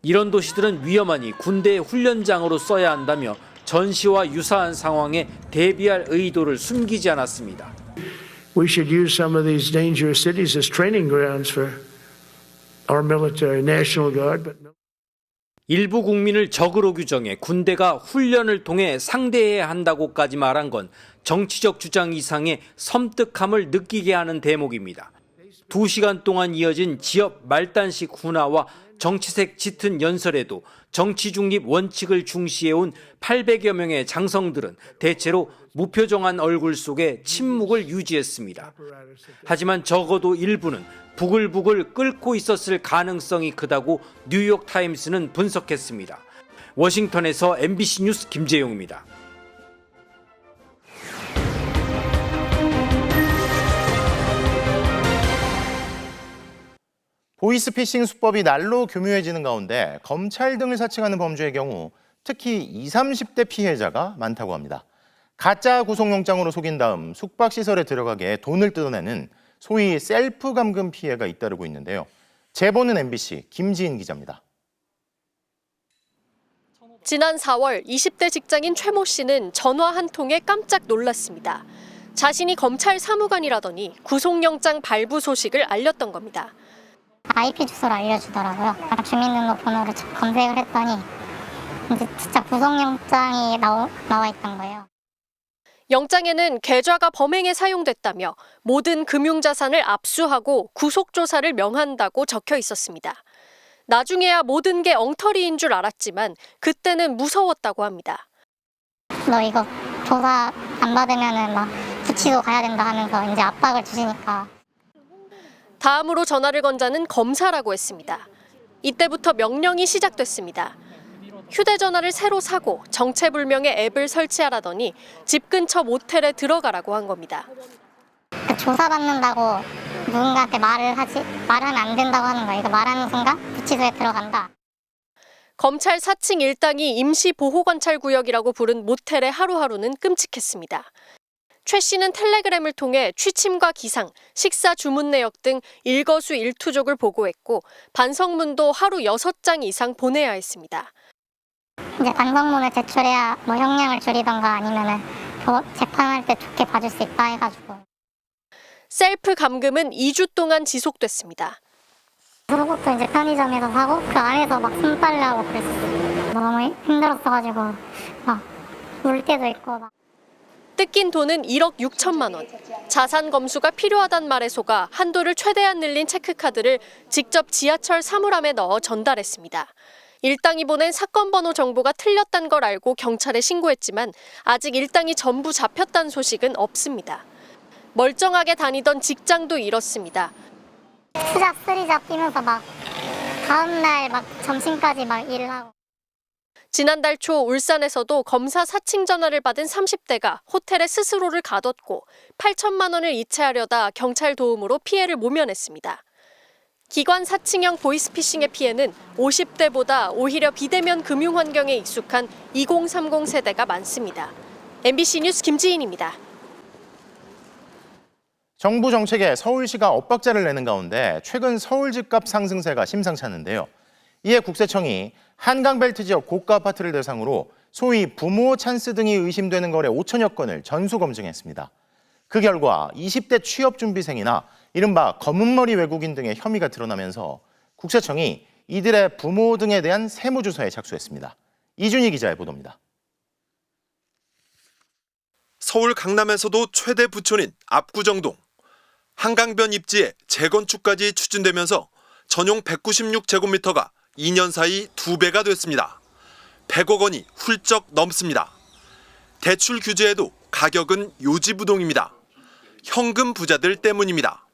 이런 도시들은 위험하니 군대의 훈련장으로 써야 한다며 전시와 유사한 상황에 대비할 의도를 숨기지 않았습니다. We should use some of these dangerous cities as training grounds for our military, National Guard. But 일부 국민을 적으로 규정해 군대가 훈련을 통해 상대해야 한다고까지 말한 건 정치적 주장 이상의 섬뜩함을 느끼게 하는 대목입니다. 2시간 동안 이어진 지역 말단식 훈화와 정치색 짙은 연설에도 정치 중립 원칙을 중시해온 800여 명의 장성들은 대체로 무표정한 얼굴 속에 침묵을 유지했습니다. 하지만 적어도 일부는 부글부글 끓고 있었을 가능성이 크다고 뉴욕타임스는 분석했습니다. 워싱턴에서 MBC 뉴스 김재용입니다. 보이스피싱 수법이 날로 교묘해지는 가운데 검찰 등을 사칭하는 범죄의 경우 특히 20, 30대 피해자가 많다고 합니다. 가짜 구속영장으로 속인 다음 숙박시설에 들어가게 돈을 뜯어내는 소위 셀프 감금 피해가 잇따르고 있는데요. 제보는 MBC 김지인 기자입니다. 지난 4월 20대 직장인 최 모 씨는 전화 한 통에 깜짝 놀랐습니다. 자신이 검찰 사무관이라더니 구속영장 발부 소식을 알렸던 겁니다. IP 주소를 알려주더라고요. 주민등록번호를 검색을 했더니 이제 진짜 구속영장이 나와 있던 거예요. 영장에는 계좌가 범행에 사용됐다며 모든 금융자산을 압수하고 구속조사를 명한다고 적혀 있었습니다. 나중에야 모든 게 엉터리인 줄 알았지만 그때는 무서웠다고 합니다. 너 이거 조사 안 받으면은 막 구치소 가야 된다 하면서 이제 압박을 주시니까. 다음으로 전화를 건 자는 검사라고 했습니다. 이때부터 명령이 시작됐습니다. 휴대전화를 새로 사고 정체불명의 앱을 설치하라더니 집 근처 모텔에 들어가라고 한 겁니다. 조사받는다고 누군가한테 말하면 안 된다고 하는 거예요. 이거 말하는 순간 구치소에 들어간다. 검찰 4층 일당이 임시보호관찰구역이라고 부른 모텔의 하루하루는 끔찍했습니다. 최 씨는 텔레그램을 통해 취침과 기상, 식사 주문 내역 등 일거수일투족을 보고했고 반성문도 하루 6장 이상 보내야 했습니다. 이제 반성문을 제출해야 뭐 형량을 줄이던가 아니면은 재판할 때 좋게 봐줄 수 있다 해가지고. 셀프 감금은 2주 동안 지속됐습니다. 그것도 이제 편의점에서 사고 그 안에서 막 손빨래하고 그랬어요. 너무 힘들었어가지고 막 울 때도 있고 막. 뜯긴 돈은 1억 6천만 원. 자산 검수가 필요하단 말에 속아 한도를 최대한 늘린 체크카드를 직접 지하철 사물함에 넣어 전달했습니다. 일당이 보낸 사건 번호 정보가 틀렸단 걸 알고 경찰에 신고했지만 아직 일당이 전부 잡혔다는 소식은 없습니다. 멀쩡하게 다니던 직장도 잃었습니다. 투잡, 쓰리잡 뛰면서 막 다음날 막 점심까지 막 일을 하고. 지난달 초 울산에서도 검사 사칭 전화를 받은 30대가 호텔에 스스로를 가뒀고 8천만 원을 이체하려다 경찰 도움으로 피해를 모면했습니다. 기관 사칭형 보이스피싱의 피해는 50대보다 오히려 비대면 금융 환경에 익숙한 2030 세대가 많습니다. MBC 뉴스 김지인입니다. 정부 정책에 서울시가 엇박자를 내는 가운데 최근 서울 집값 상승세가 심상치 않은데요. 이에 국세청이 한강벨트 지역 고가 아파트를 대상으로 소위 부모 찬스 등이 의심되는 거래 5천여 건을 전수 검증했습니다. 그 결과 20대 취업준비생이나 이른바 검은머리 외국인 등의 혐의가 드러나면서 국세청이 이들의 부모 등에 대한 세무조사에 착수했습니다. 이준희 기자의 보도입니다. 서울 강남에서도 최대 부촌인 압구정동. 한강변 입지에 재건축까지 추진되면서 전용 196제곱미터가 2년 사이 2배가 됐습니다. 100억 원이 훌쩍 넘습니다. 대출 규제에도 가격은 요지부동입니다. 현금 부자들 때문입니다.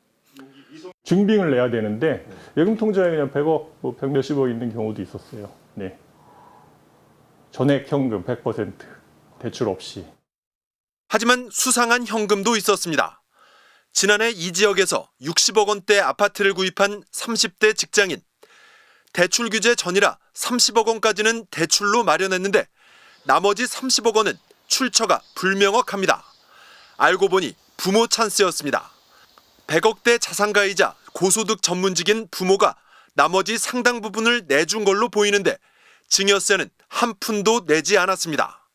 증빙을 내야 되는데 예금 통장에 그냥 100억, 뭐 100몇십억 있는 경우도 있었어요. 네. 전액 현금 100% 대출 없이. 하지만 수상한 현금도 있었습니다. 지난해 이 지역에서 60억 원대 아파트를 구입한 30대 직장인. 대출 규제 전이라 30억 원까지는 대출로 마련했는데 나머지 30억 원은 출처가 불명확합니다. 알고 보니 부모 찬스였습니다. 100억대 자산가이자 고소득 전문직인 부모가 나머지 상당 부분을 내준 걸로 보이는데 증여세는 한 푼도 내지 않았습니다.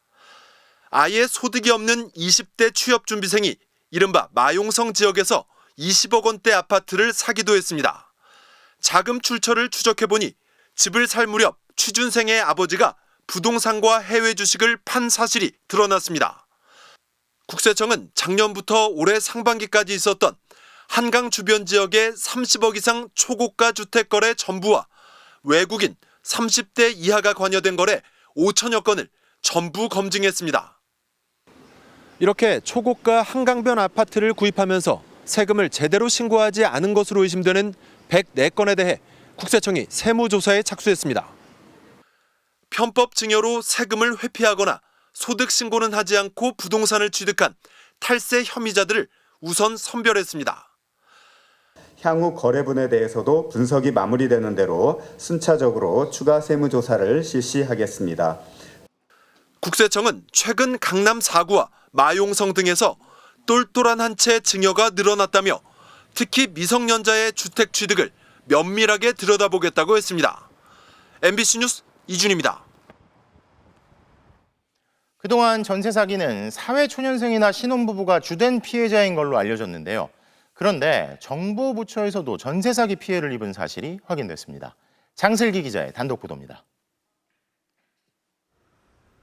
아예 소득이 없는 20대 취업준비생이 이른바 마용성 지역에서 20억 원대 아파트를 사기도 했습니다. 자금 출처를 추적해보니 집을 살 무렵 취준생의 아버지가 부동산과 해외 주식을 판 사실이 드러났습니다. 국세청은 작년부터 올해 상반기까지 있었던 한강 주변 지역의 30억 이상 초고가 주택 거래 전부와 외국인 30대 이하가 관여된 거래 5천여 건을 전부 검증했습니다. 이렇게 초고가 한강변 아파트를 구입하면서 세금을 제대로 신고하지 않은 것으로 의심되는 104건에 대해 국세청이 세무조사에 착수했습니다. 편법 증여로 세금을 회피하거나 소득 신고는 하지 않고 부동산을 취득한 탈세 혐의자들을 우선 선별했습니다. 향후 거래분에 대해서도 분석이 마무리되는 대로 순차적으로 추가 세무조사를 실시하겠습니다. 국세청은 최근 강남 4구와 마용성 등에서 똘똘한 한 채 증여가 늘어났다며 특히 미성년자의 주택 취득을 면밀하게 들여다보겠다고 했습니다. MBC 뉴스 이준입니다. 그동안 전세 사기는 사회초년생이나 신혼부부가 주된 피해자인 걸로 알려졌는데요. 그런데 정부 부처에서도 전세 사기 피해를 입은 사실이 확인됐습니다. 장슬기 기자의 단독 보도입니다.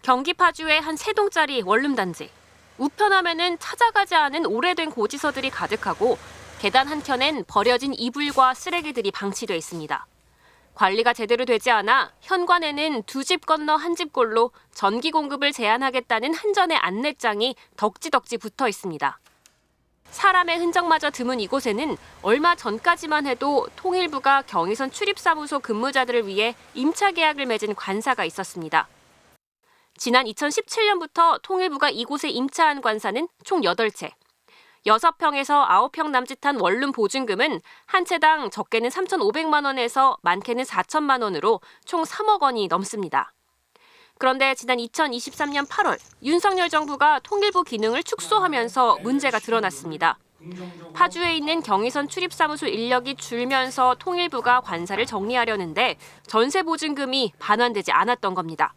경기 파주의 한 3동짜리 원룸단지. 우편함에는 찾아가지 않은 오래된 고지서들이 가득하고 계단 한켠엔 버려진 이불과 쓰레기들이 방치돼 있습니다. 관리가 제대로 되지 않아 현관에는 2집 건너 1집꼴로 전기 공급을 제한하겠다는 한전의 안내장이 덕지덕지 붙어 있습니다. 사람의 흔적마저 드문 이곳에는 얼마 전까지만 해도 통일부가 경의선 출입사무소 근무자들을 위해 임차 계약을 맺은 관사가 있었습니다. 지난 2017년부터 통일부가 이곳에 임차한 관사는 총 8채. 6평에서 9평 남짓한 원룸 보증금은 한 채당 적게는 3,500만 원에서 많게는 4천만 원으로 총 3억 원이 넘습니다. 그런데 지난 2023년 8월 윤석열 정부가 통일부 기능을 축소하면서 문제가 드러났습니다. 파주에 있는 경의선 출입사무소 인력이 줄면서 통일부가 관사를 정리하려는데 전세 보증금이 반환되지 않았던 겁니다.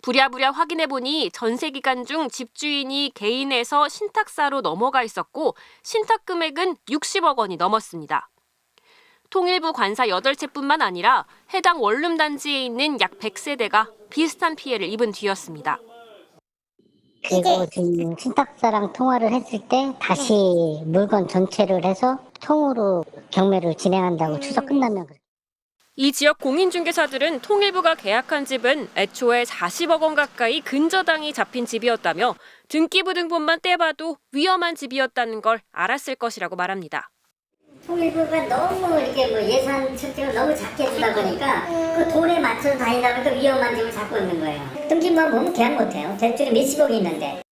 부랴부랴 확인해보니 전세 기간 중 집주인이 개인에서 신탁사로 넘어가 있었고 신탁 금액은 60억 원이 넘었습니다. 통일부 관사 8채뿐만 아니라 해당 원룸 단지에 있는 약 100세대가 비슷한 피해를 입은 뒤였습니다. 그리고 지금 신탁사랑 통화를 했을 때 다시 물건 전체를 해서 통으로 경매를 진행한다고 추석 끝나면. 이 지역 공인중개사들은 통일부가 계약한 집은 애초에 40억 원 가까이 근저당이 잡힌 집이었다며 등기부등본만 떼봐도 위험한 집이었다는 걸 알았을 것이라고 말합니다. 통일부가 너무 이렇게 예산 측정을 너무 작게 주다 보니까 그 돈에 맞춰서 다니다 보니까 위험한 집을 잡고 있는 거예요. 등기만 보면 계약 못해요. 대출이 몇십억이 있는데.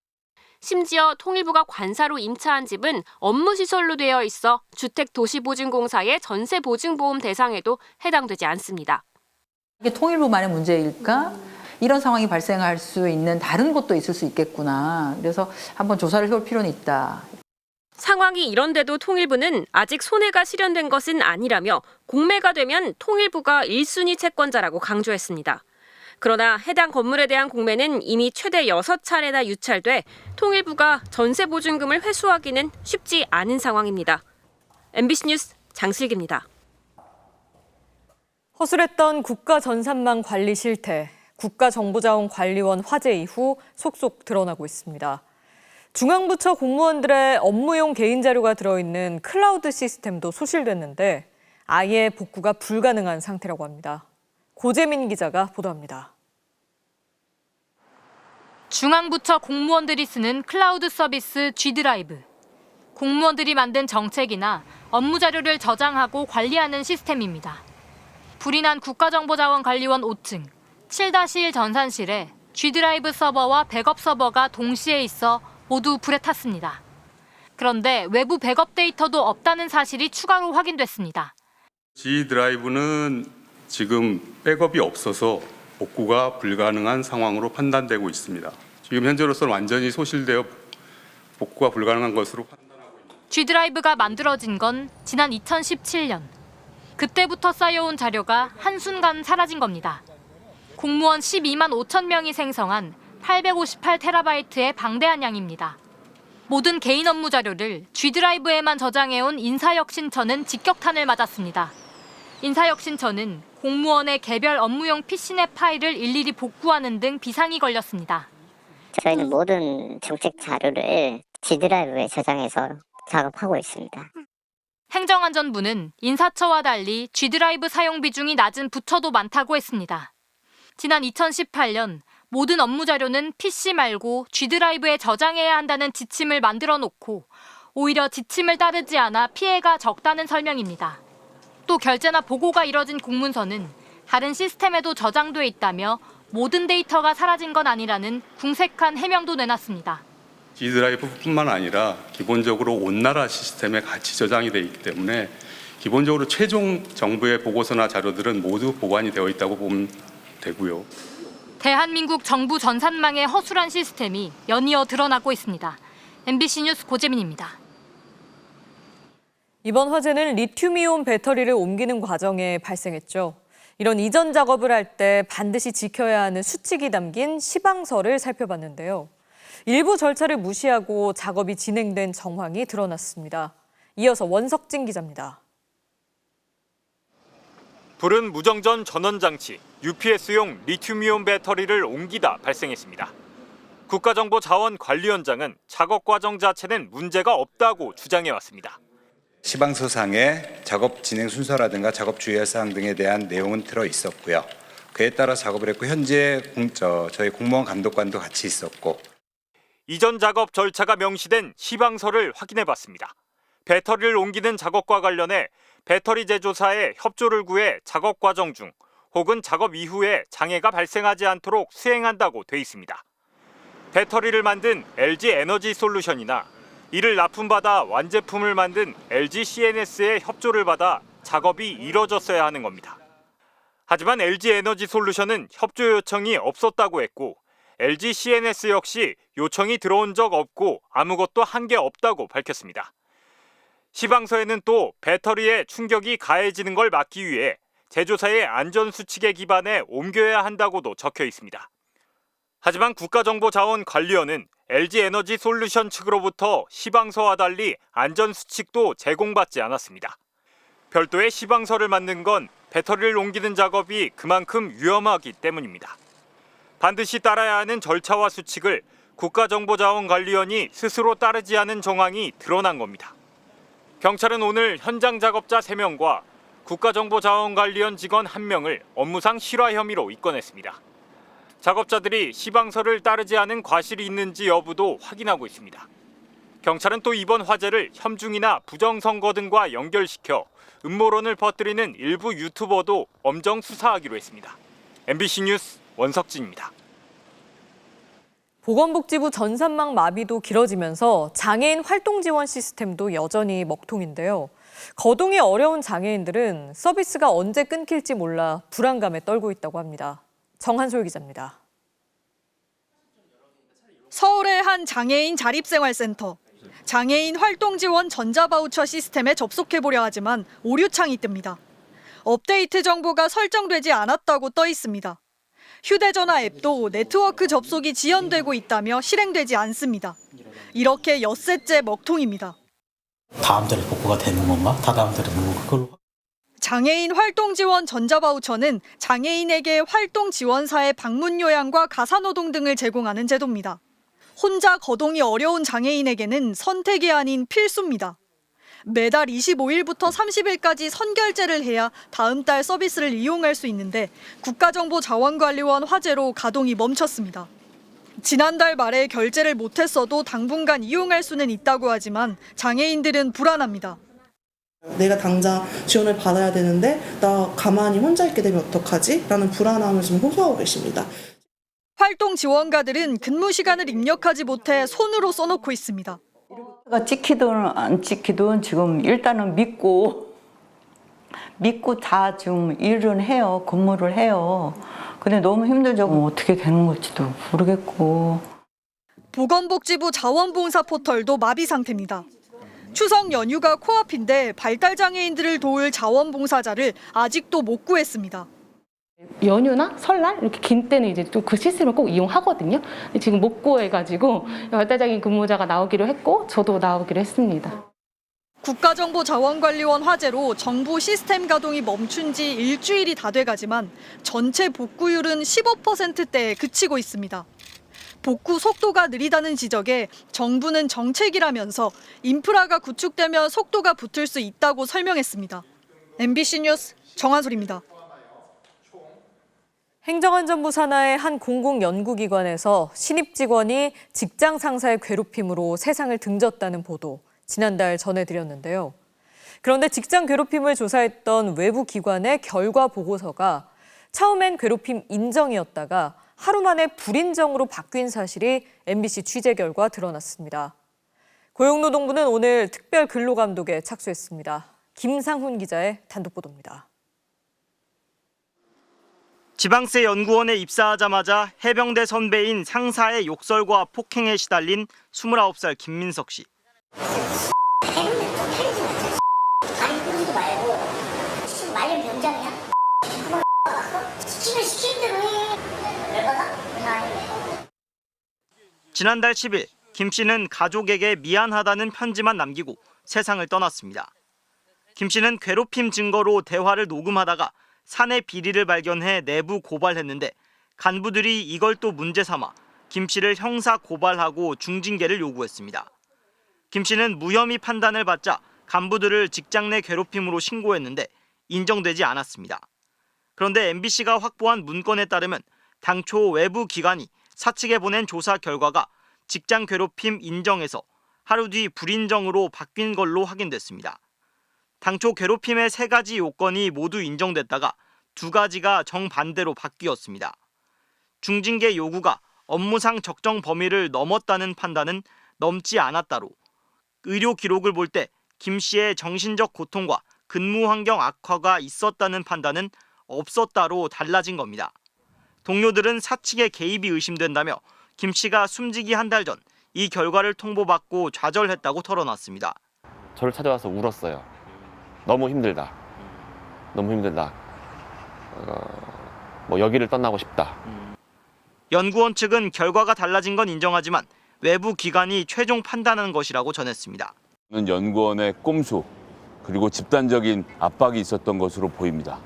심지어 통일부가 관사로 임차한 집은 업무시설로 되어 있어 주택도시보증공사의 전세보증보험 대상에도 해당되지 않습니다. 이게 통일부만의 문제일까? 이런 상황이 발생할 수 있는 다른 곳도 있을 수 있겠구나. 그래서 한번 조사를 해볼 필요는 있다. 상황이 이런데도 통일부는 아직 손해가 실현된 것은 아니라며 공매가 되면 통일부가 1순위 채권자라고 강조했습니다. 그러나 해당 건물에 대한 공매는 이미 최대 6차례나 유찰돼 통일부가 전세 보증금을 회수하기는 쉽지 않은 상황입니다. MBC 뉴스 장슬기입니다. 허술했던 국가전산망 관리 실태, 국가정보자원관리원 화재 이후 속속 드러나고 있습니다. 중앙부처 공무원들의 업무용 개인 자료가 들어있는 클라우드 시스템도 소실됐는데 아예 복구가 불가능한 상태라고 합니다. 고재민 기자가 보도합니다. 중앙부처 공무원들이 쓰는 클라우드 서비스 G드라이브. 공무원들이 만든 정책이나 업무 자료를 저장하고 관리하는 시스템입니다. 불이 난 국가정보자원관리원 5층 7-1 전산실에 G드라이브 서버와 백업 서버가 동시에 있어 모두 불에 탔습니다. 그런데 외부 백업 데이터도 없다는 사실이 추가로 확인됐습니다. G드라이브는 지금 백업이 없어서 복구가 불가능한 상황으로 판단되고 있습니다. 지금 현재로서는 완전히 소실되어 복구가 불가능한 것으로 판단하고 있습니다. G드라이브가 만들어진 건 지난 2017년. 그때부터 쌓여온 자료가 한순간 사라진 겁니다. 공무원 12만 5천 명이 생성한 858테라바이트의 방대한 양입니다. 모든 개인 업무 자료를 G드라이브에만 저장해온 인사혁신처는 직격탄을 맞았습니다. 인사혁신처는 공무원의 개별 업무용 PC넷 파일을 일일이 복구하는 등 비상이 걸렸습니다. 저희는 모든 정책 자료를 G드라이브에 저장해서 작업하고 있습니다. 행정안전부는 인사처와 달리 G드라이브 사용 비중이 낮은 부처도 많다고 했습니다. 지난 2018년 모든 업무 자료는 PC 말고 G드라이브에 저장해야 한다는 지침을 만들어 놓고 오히려 지침을 따르지 않아 피해가 적다는 설명입니다. 또 결제나 보고가 이뤄진 공문서는 다른 시스템에도 저장돼 있다며 모든 데이터가 사라진 건 아니라는 궁색한 해명도 내놨습니다. G드라이브뿐만 아니라 기본적으로 온 나라 시스템에 같이 저장이 돼 있기 때문에 기본적으로 최종 정부의 보고서나 자료들은 모두 보관이 되어 있다고 보면 되고요. 대한민국 정부 전산망의 허술한 시스템이 연이어 드러나고 있습니다. MBC 뉴스 고재민입니다. 이번 화재는 리튬이온 배터리를 옮기는 과정에 발생했죠. 이런 이전 작업을 할 때 반드시 지켜야 하는 수칙이 담긴 시방서를 살펴봤는데요. 일부 절차를 무시하고 작업이 진행된 정황이 드러났습니다. 이어서 원석진 기자입니다. 불은 무정전 전원장치, UPS용 리튬이온 배터리를 옮기다 발생했습니다. 국가정보자원관리원장은 작업 과정 자체는 문제가 없다고 주장해왔습니다. 시방서상에 작업 진행 순서라든가 작업 주의할 사항 등에 대한 내용은 들어 있었고요. 그에 따라 작업을 했고 현재 저희 공무원 감독관도 같이 있었고. 이전 작업 절차가 명시된 시방서를 확인해봤습니다. 배터리를 옮기는 작업과 관련해 배터리 제조사에 협조를 구해 작업 과정 중 혹은 작업 이후에 장애가 발생하지 않도록 수행한다고 돼 있습니다. 배터리를 만든 LG 에너지 솔루션이나 이를 납품받아 완제품을 만든 LG CNS의 협조를 받아 작업이 이뤄졌어야 하는 겁니다. 하지만 LG 에너지 솔루션은 협조 요청이 없었다고 했고 LG CNS 역시 요청이 들어온 적 없고 아무것도 한 게 없다고 밝혔습니다. 시방서에는 또 배터리에 충격이 가해지는 걸 막기 위해 제조사의 안전수칙에 기반해 옮겨야 한다고도 적혀 있습니다. 하지만 국가정보자원관리원은 LG 에너지 솔루션 측으로부터 시방서와 달리 안전수칙도 제공받지 않았습니다. 별도의 시방서를 만든 건 배터리를 옮기는 작업이 그만큼 위험하기 때문입니다. 반드시 따라야 하는 절차와 수칙을 국가정보자원관리원이 스스로 따르지 않은 정황이 드러난 겁니다. 경찰은 오늘 현장 작업자 3명과 국가정보자원관리원 직원 1명을 업무상 실화 혐의로 입건했습니다. 작업자들이 시방서를 따르지 않은 과실이 있는지 여부도 확인하고 있습니다. 경찰은 또 이번 화재를 혐중이나 부정선거 등과 연결시켜 음모론을 퍼뜨리는 일부 유튜버도 엄정 수사하기로 했습니다. MBC 뉴스 원석진입니다. 보건복지부 전산망 마비도 길어지면서 장애인 활동 지원 시스템도 여전히 먹통인데요. 거동이 어려운 장애인들은 서비스가 언제 끊길지 몰라 불안감에 떨고 있다고 합니다. 정한솔 기자입니다. 서울의 한 장애인 자립생활센터. 장애인 활동 지원 전자바우처 시스템에 접속해보려 하지만 오류창이 뜹니다. 업데이트 정보가 설정되지 않았다고 떠 있습니다. 휴대전화 앱도 네트워크 접속이 지연되고 있다며 실행되지 않습니다. 이렇게 엿새째 먹통입니다. 다음 달에 복구가 되는 건가? 다다음 달에 그걸로. 장애인 활동 지원 전자바우처는 장애인에게 활동 지원사의 방문 요양과 가사노동 등을 제공하는 제도입니다. 혼자 거동이 어려운 장애인에게는 선택이 아닌 필수입니다. 매달 25일부터 30일까지 선결제를 해야 다음 달 서비스를 이용할 수 있는데 국가정보자원관리원 화재로 가동이 멈췄습니다. 지난달 말에 결제를 못했어도 당분간 이용할 수는 있다고 하지만 장애인들은 불안합니다. 내가 당장 지원을 받아야 되는데 나 가만히 혼자 있게 되면 어떡하지? 라는 불안함을 좀 호소하고 계십니다. 활동 지원가들은 근무 시간을 입력하지 못해 손으로 써놓고 있습니다. 찍히든 안 찍히든 지금 일단은 믿고 다 지금 일은 해요. 근무를 해요. 근데 너무 힘들죠. 어떻게 되는 건지도 모르겠고. 보건복지부 자원봉사 포털도 마비 상태입니다. 추석 연휴가 코앞인데 발달장애인들을 도울 자원봉사자를 아직도 못 구했습니다. 연휴나 설날 이렇게 긴 때는 이제 또 그 시스템을 꼭 이용하거든요. 근데 지금 못 구해가지고 발달장애인 근무자가 나오기로 했고 저도 나오기로 했습니다. 국가정보자원관리원 화재로 정부 시스템 가동이 멈춘 지 일주일이 다 돼가지만 전체 복구율은 15%대에 그치고 있습니다. 복구 속도가 느리다는 지적에 정부는 정책이라면서 인프라가 구축되면 속도가 붙을 수 있다고 설명했습니다. MBC 뉴스 정한솔입니다. 행정안전부 산하의 한 공공연구기관에서 신입 직원이 직장 상사의 괴롭힘으로 세상을 등졌다는 보도 지난달 전해드렸는데요. 그런데 직장 괴롭힘을 조사했던 외부 기관의 결과 보고서가 처음엔 괴롭힘 인정이었다가 하루 만에 불인정으로 바뀐 사실이 MBC 취재 결과 드러났습니다. 고용노동부는 오늘 특별 근로감독에 착수했습니다. 김상훈 기자의 단독 보도입니다. 지방세 연구원에 입사하자마자 해병대 선배인 상사의 욕설과 폭행에 시달린 29살 김민석 씨. 시키면 시키는 대로 해. 열받아? 지난달 10일 김 씨는 가족에게 미안하다는 편지만 남기고 세상을 떠났습니다. 김 씨는 괴롭힘 증거로 대화를 녹음하다가 사내 비리를 발견해 내부 고발했는데 간부들이 이걸 또 문제 삼아 김 씨를 형사 고발하고 중징계를 요구했습니다. 김 씨는 무혐의 판단을 받자 간부들을 직장 내 괴롭힘으로 신고했는데 인정되지 않았습니다. 그런데 MBC가 확보한 문건에 따르면 당초 외부 기관이 사측에 보낸 조사 결과가 직장 괴롭힘 인정에서 하루 뒤 불인정으로 바뀐 걸로 확인됐습니다. 당초 괴롭힘의 3가지 요건이 모두 인정됐다가 2가지가 정반대로 바뀌었습니다. 중징계 요구가 업무상 적정 범위를 넘었다는 판단은 넘지 않았다로 의료 기록을 볼 때 김 씨의 정신적 고통과 근무 환경 악화가 있었다는 판단은 없었다로 달라진 겁니다. 동료들은 사측의 개입이 의심된다며 김 씨가 숨지기 한 달 전 이 결과를 통보받고 좌절했다고 털어놨습니다. 저를 찾아와서 울었어요. 너무 힘들다. 너무 힘들다. 뭐 여기를 떠나고 싶다. 연구원 측은 결과가 달라진 건 인정하지만 외부 기관이 최종 판단한 것이라고 전했습니다. 연구원의 꼼수 그리고 집단적인 압박이 있었던 것으로 보입니다.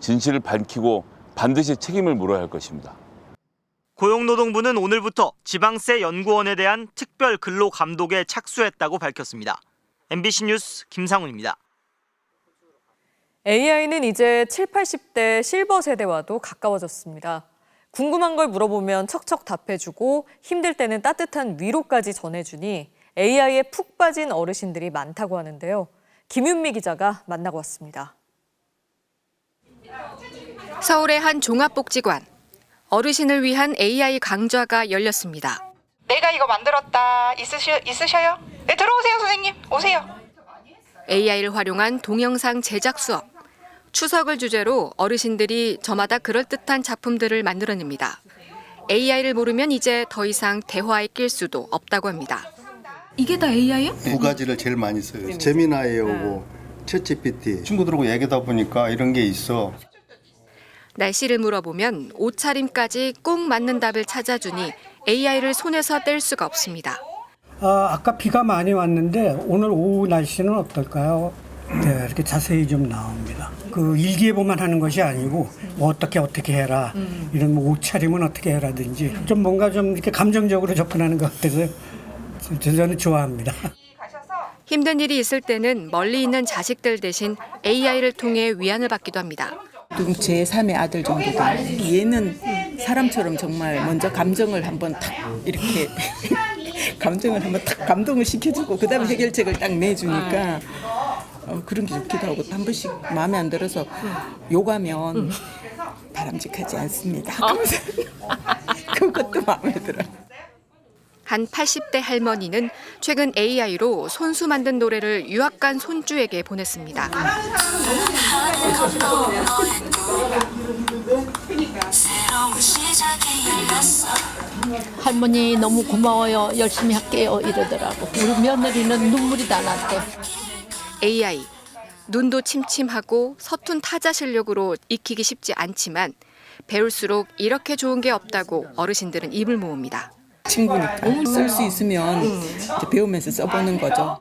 진실을 밝히고 반드시 책임을 물어야 할 것입니다. 고용노동부는 오늘부터 지방세 연구원에 대한 특별 근로 감독에 착수했다고 밝혔습니다. MBC 뉴스 김상훈입니다. AI는 이제 7, 80대 실버 세대와도 가까워졌습니다. 궁금한 걸 물어보면 척척 답해주고 힘들 때는 따뜻한 위로까지 전해주니 AI에 푹 빠진 어르신들이 많다고 하는데요. 김윤미 기자가 만나고 왔습니다. 서울의 한 종합복지관. 어르신을 위한 AI 강좌가 열렸습니다. 내가 이거 만들었다. 있으셔요? 네, 들어오세요, 선생님. 오세요. AI를 활용한 동영상 제작 수업. 추석을 주제로 어르신들이 저마다 그럴듯한 작품들을 만들어냅니다. AI를 모르면 이제 더 이상 대화에 낄 수도 없다고 합니다. 이게 다 AI요? 2가지를 제일 많이 써요. 제미나이 오고 챗GPT. 친구들하고 얘기하다 보니까 이런 게 있어. 날씨를 물어보면 옷차림까지 꼭 맞는 답을 찾아주니 AI를 손에서 뗄 수가 없습니다. 아까 비가 많이 왔는데 오늘 오후 날씨는 어떨까요? 네, 이렇게 자세히 좀 나옵니다. 그 일기예보만 하는 것이 아니고 뭐 어떻게 해라 이런 뭐 옷차림은 어떻게 해라든지 좀 뭔가 좀 이렇게 감정적으로 접근하는 것 같아서 저는 좋아합니다. 힘든 일이 있을 때는 멀리 있는 자식들 대신 AI를 통해 위안을 받기도 합니다. 제 3의 아들 정도다. 얘는 사람처럼 정말 먼저 감정을 한번 탁 이렇게 감정을 한번 탁 감동을 시켜주고 그다음에 해결책을 딱 내주니까 그런 게 좋기도 하고 한 번씩 마음에 안 들어서 욕하면 바람직하지 않습니다. 그것도 마음에 들어요. 한 80대 할머니는 최근 AI로 손수 만든 노래를 유학간 손주에게 보냈습니다. 할머니 너무 고마워요. 열심히 할게요. 이러더라고. 우리 며느리는 눈물이 다 났대. AI, 눈도 침침하고 서툰 타자 실력으로 익히기 쉽지 않지만 배울수록 이렇게 좋은 게 없다고 어르신들은 입을 모읍니다. 친구니까 쓸 수 있으면 이제 배우면서 써보는 거죠.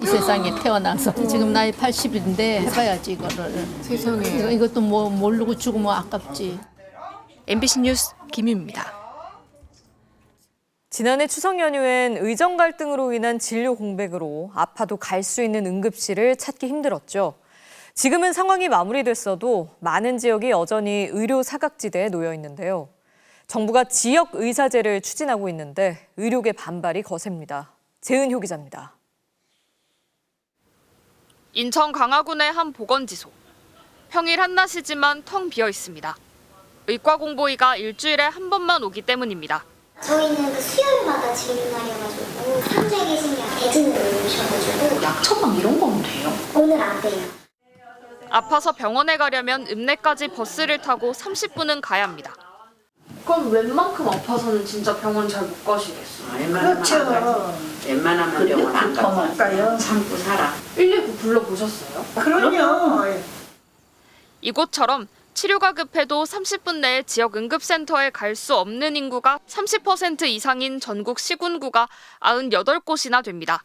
이 세상에 태어나서 지금 나이 80인데 해봐야지 이거를. 세상에. 이것도 뭐 모르고 죽으면 아깝지. MBC 뉴스 김유입니다. 지난해 추석 연휴엔 의정 갈등으로 인한 진료 공백으로 아파도 갈 수 있는 응급실을 찾기 힘들었죠. 지금은 상황이 마무리됐어도 많은 지역이 여전히 의료 사각지대에 놓여 있는데요. 정부가 지역 의사제를 추진하고 있는데 의료계 반발이 거셉니다. 재은효 기자입니다. 인천 강화군의 한 보건지소. 평일 한낮이지만 텅 비어 있습니다. 의과 공보의가 일주일에 한 번만 오기 때문입니다. 저희는 그 수요일마다 진료날이어가지고 현재 계신 약 대진으로 오셔가지고 약 처방 이런 건 돼요? 오늘 안 돼요. 아파서 병원에 가려면 읍내까지 버스를 타고 30분은 가야 합니다. 그럼 웬만큼 아파서는 진짜 병원 잘 못 가시겠어요? 그렇죠. 웬만하면 병원 안 가요. 참고 살아. 119 불러보셨어요? 그럼요. 이곳처럼 치료가 급해도 30분 내에 지역 응급센터에 갈 수 없는 인구가 30% 이상인 전국 시군구가 98곳이나 됩니다.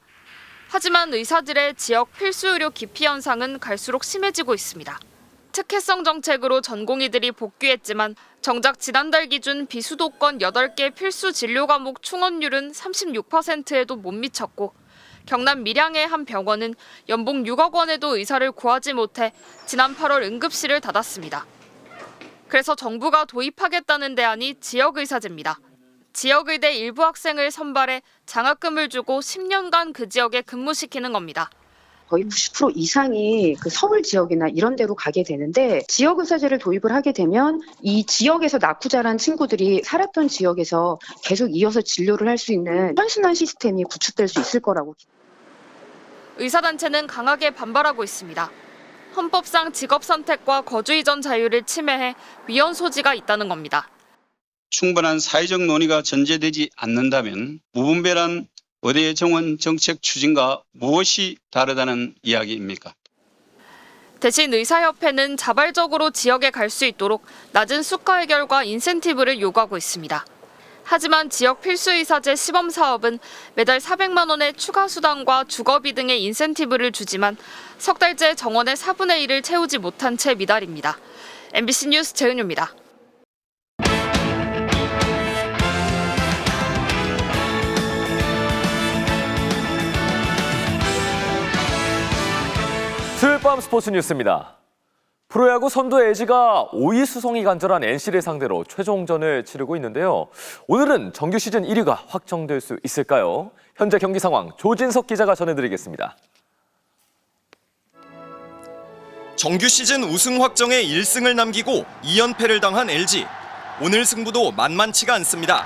하지만 의사들의 지역 필수 의료 기피 현상은 갈수록 심해지고 있습니다. 특혜성 정책으로 전공의들이 복귀했지만 정작 지난달 기준 비수도권 8개 필수 진료 과목 충원율은 36%에도 못 미쳤고 경남 밀양의 한 병원은 연봉 6억 원에도 의사를 구하지 못해 지난 8월 응급실을 닫았습니다. 그래서 정부가 도입하겠다는 대안이 지역의사제입니다. 지역의대 일부 학생을 선발해 장학금을 주고 10년간 그 지역에 근무시키는 겁니다. 거의 90% 이상이 그 서울 지역이나 이런 데로 가게 되는데 지역의사제를 도입을 하게 되면 이 지역에서 낳고 자란 친구들이 살았던 지역에서 계속 이어서 진료를 할 수 있는 선순환 시스템이 구축될 수 있을 거라고. 의사단체는 강하게 반발하고 있습니다. 헌법상 직업 선택과 거주 이전 자유를 침해해 위헌 소지가 있다는 겁니다. 충분한 사회적 논의가 전제되지 않는다면 무분별한 의대 정원 정책 추진과 무엇이 다르다는 이야기입니까? 대신 의사협회는 자발적으로 지역에 갈 수 있도록 낮은 수가 해결과 인센티브를 요구하고 있습니다. 하지만 지역 필수의사제 시범사업은 매달 400만 원의 추가 수당과 주거비 등의 인센티브를 주지만 석 달째 정원의 4분의 1을 채우지 못한 채 미달입니다. MBC 뉴스 재은유입니다. 수요일 밤 스포츠 뉴스입니다. 프로야구 선두 LG가 5위 수성이 간절한 NC를 상대로 최종전을 치르고 있는데요. 오늘은 정규 시즌 1위가 확정될 수 있을까요? 현재 경기 상황 조진석 기자가 전해드리겠습니다. 정규 시즌 우승 확정에 1승을 남기고 2연패를 당한 LG. 오늘 승부도 만만치가 않습니다.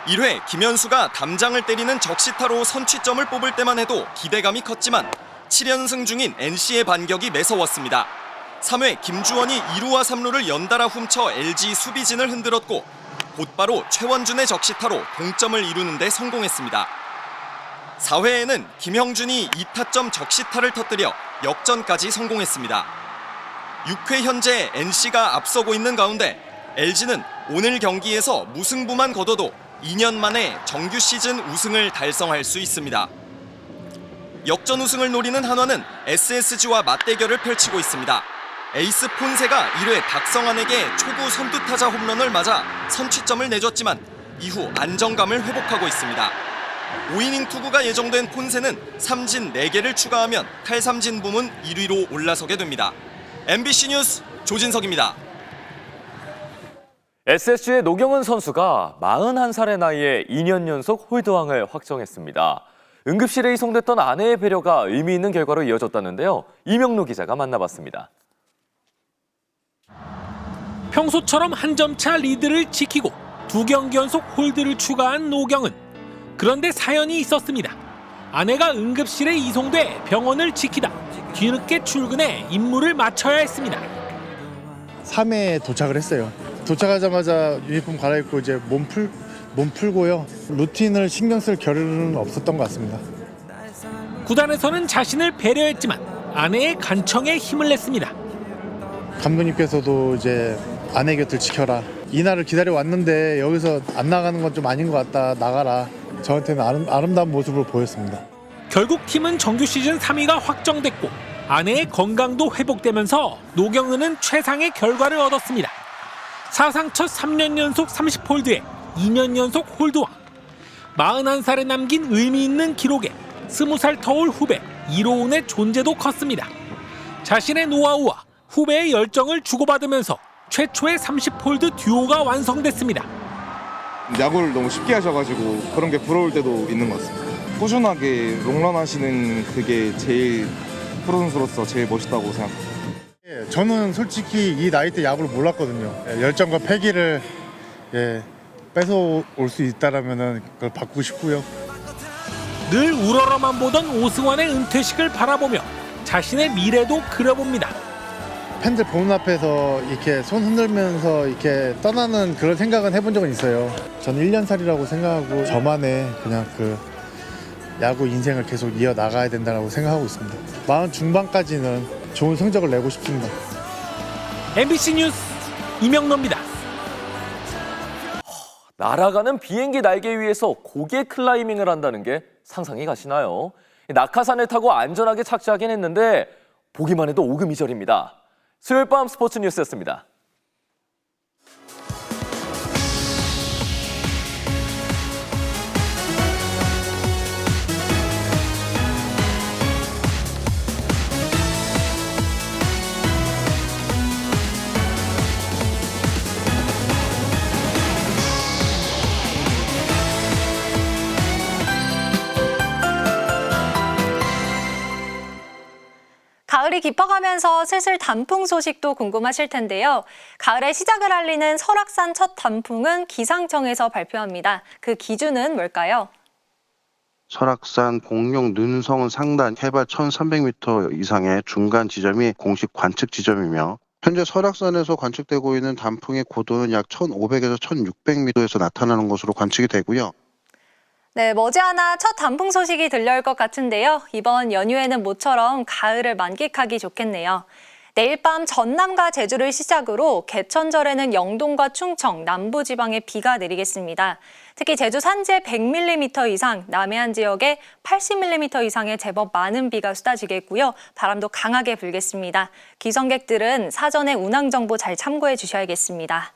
1회 김현수가 담장을 때리는 적시타로 선취점을 뽑을 때만 해도 기대감이 컸지만 7연승 중인 NC의 반격이 매서웠습니다. 3회 김주원이 2루와 3루를 연달아 훔쳐 LG 수비진을 흔들었고 곧바로 최원준의 적시타로 동점을 이루는 데 성공했습니다. 4회에는 김형준이 2타점 적시타를 터뜨려 역전까지 성공했습니다. 6회 현재 NC가 앞서고 있는 가운데 LG는 오늘 경기에서 무승부만 거둬도 2년 만에 정규 시즌 우승을 달성할 수 있습니다. 역전 우승을 노리는 한화는 SSG와 맞대결을 펼치고 있습니다. 에이스 폰세가 1회 박성환에게 초구 선두타자 홈런을 맞아 선취점을 내줬지만 이후 안정감을 회복하고 있습니다. 5이닝 투구가 예정된 폰세는 삼진 4개를 추가하면 탈삼진 부문 1위로 올라서게 됩니다. MBC 뉴스 조진석입니다. SSG의 노경은 선수가 41살의 나이에 2년 연속 홀드왕을 확정했습니다. 응급실에 이송됐던 아내의 배려가 의미 있는 결과로 이어졌다는데요. 이명루 기자가 만나봤습니다. 평소처럼 한 점차 리드를 지키고 2경기 연속 홀드를 추가한 노경은. 그런데 사연이 있었습니다. 아내가 응급실에 이송돼 병원을 지키다 뒤늦게 출근해 임무를 마쳐야 했습니다. 3회에 도착을 했어요. 도착하자마자 유니폼 갈아입고 이제 몸 풀고요. 루틴을 신경 쓸 겨를은 없었던 것 같습니다. 구단에서는 자신을 배려했지만 아내의 간청에 힘을 냈습니다. 감독님께서도 이제 아내 곁을 지켜라. 이날을 기다려 왔는데 여기서 안 나가는 건 좀 아닌 것 같다. 나가라. 저한테는 아름다운 모습으로 보였습니다. 결국 팀은 정규 시즌 3위가 확정됐고 아내의 건강도 회복되면서 노경은은 최상의 결과를 얻었습니다. 사상 첫 3년 연속 30홀드에 2년 연속 홀드왕. 41살에 남긴 의미 있는 기록에 20살 터울 후배 이로운의 존재도 컸습니다. 자신의 노하우와 후배의 열정을 주고받으면서 최초의 30홀드 듀오가 완성됐습니다. 야구를 너무 쉽게 하셔가지고 그런 게 부러울 때도 있는 것 같습니다. 꾸준하게 롱런 하시는 그게 제일 프로 선수로서 제일 멋있다고 생각합니다. 저는 솔직히 이 나이 때 야구를 몰랐거든요. 열정과 패기를 뺏어올 수 있다면 그걸 바꾸고 싶고요. 늘 우러러만 보던 오승환의 은퇴식을 바라보며 자신의 미래도 그려봅니다. 팬들 보는 앞에서 이렇게 손 흔들면서 이렇게 떠나는 그런 생각은 해본 적은 있어요. 저는 1년살이라고 생각하고 저만의 그냥 그 야구 인생을 계속 이어나가야 된다고 생각하고 있습니다. 40 중반까지는 좋은 성적을 내고 싶습니다. MBC 뉴스 이명노입니다. 날아가는 비행기 날개 위에서 고개 클라이밍을 한다는 게 상상이 가시나요? 낙하산을 타고 안전하게 착지하긴 했는데 보기만 해도 오금이절입니다. 수요일 밤 스포츠 뉴스였습니다. 가을이 깊어가면서 슬슬 단풍 소식도 궁금하실 텐데요. 가을의 시작을 알리는 설악산 첫 단풍은 기상청에서 발표합니다. 그 기준은 뭘까요? 설악산 공룡 눈성 상단 해발 1,300m 이상의 중간 지점이 공식 관측 지점이며 현재 설악산에서 관측되고 있는 단풍의 고도는 약 1,500에서 1,600m에서 나타나는 것으로 관측이 되고요. 네, 머지않아 첫 단풍 소식이 들려올 것 같은데요. 이번 연휴에는 모처럼 가을을 만끽하기 좋겠네요. 내일 밤 전남과 제주를 시작으로 개천절에는 영동과 충청, 남부지방에 비가 내리겠습니다. 특히 제주 산지에 100mm 이상, 남해안 지역에 80mm 이상의 제법 많은 비가 쏟아지겠고요. 바람도 강하게 불겠습니다. 귀성객들은 사전에 운항 정보 잘 참고해 주셔야겠습니다.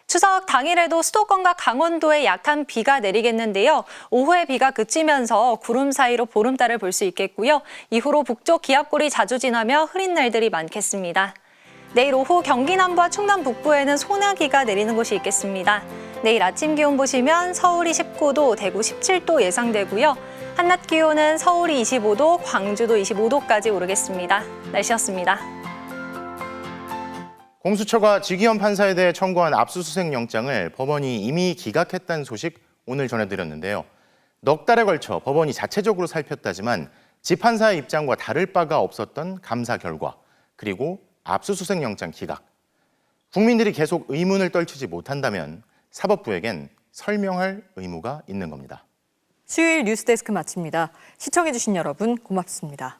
추석 당일에도 수도권과 강원도에 약한 비가 내리겠는데요. 오후에 비가 그치면서 구름 사이로 보름달을 볼 수 있겠고요. 이후로 북쪽 기압골이 자주 지나며 흐린 날들이 많겠습니다. 내일 오후 경기 남부와 충남 북부에는 소나기가 내리는 곳이 있겠습니다. 내일 아침 기온 보시면 서울이 19도, 대구 17도 예상되고요. 한낮 기온은 서울이 25도, 광주도 25도까지 오르겠습니다. 날씨였습니다. 공수처가 지기현 판사에 대해 청구한 압수수색 영장을 법원이 이미 기각했다는 소식 오늘 전해드렸는데요. 넉 달에 걸쳐 법원이 자체적으로 살폈다지만 지판사의 입장과 다를 바가 없었던 감사 결과, 그리고 압수수색 영장 기각. 국민들이 계속 의문을 떨치지 못한다면 사법부에겐 설명할 의무가 있는 겁니다. 수요일 뉴스데스크 마칩니다. 시청해주신 여러분 고맙습니다.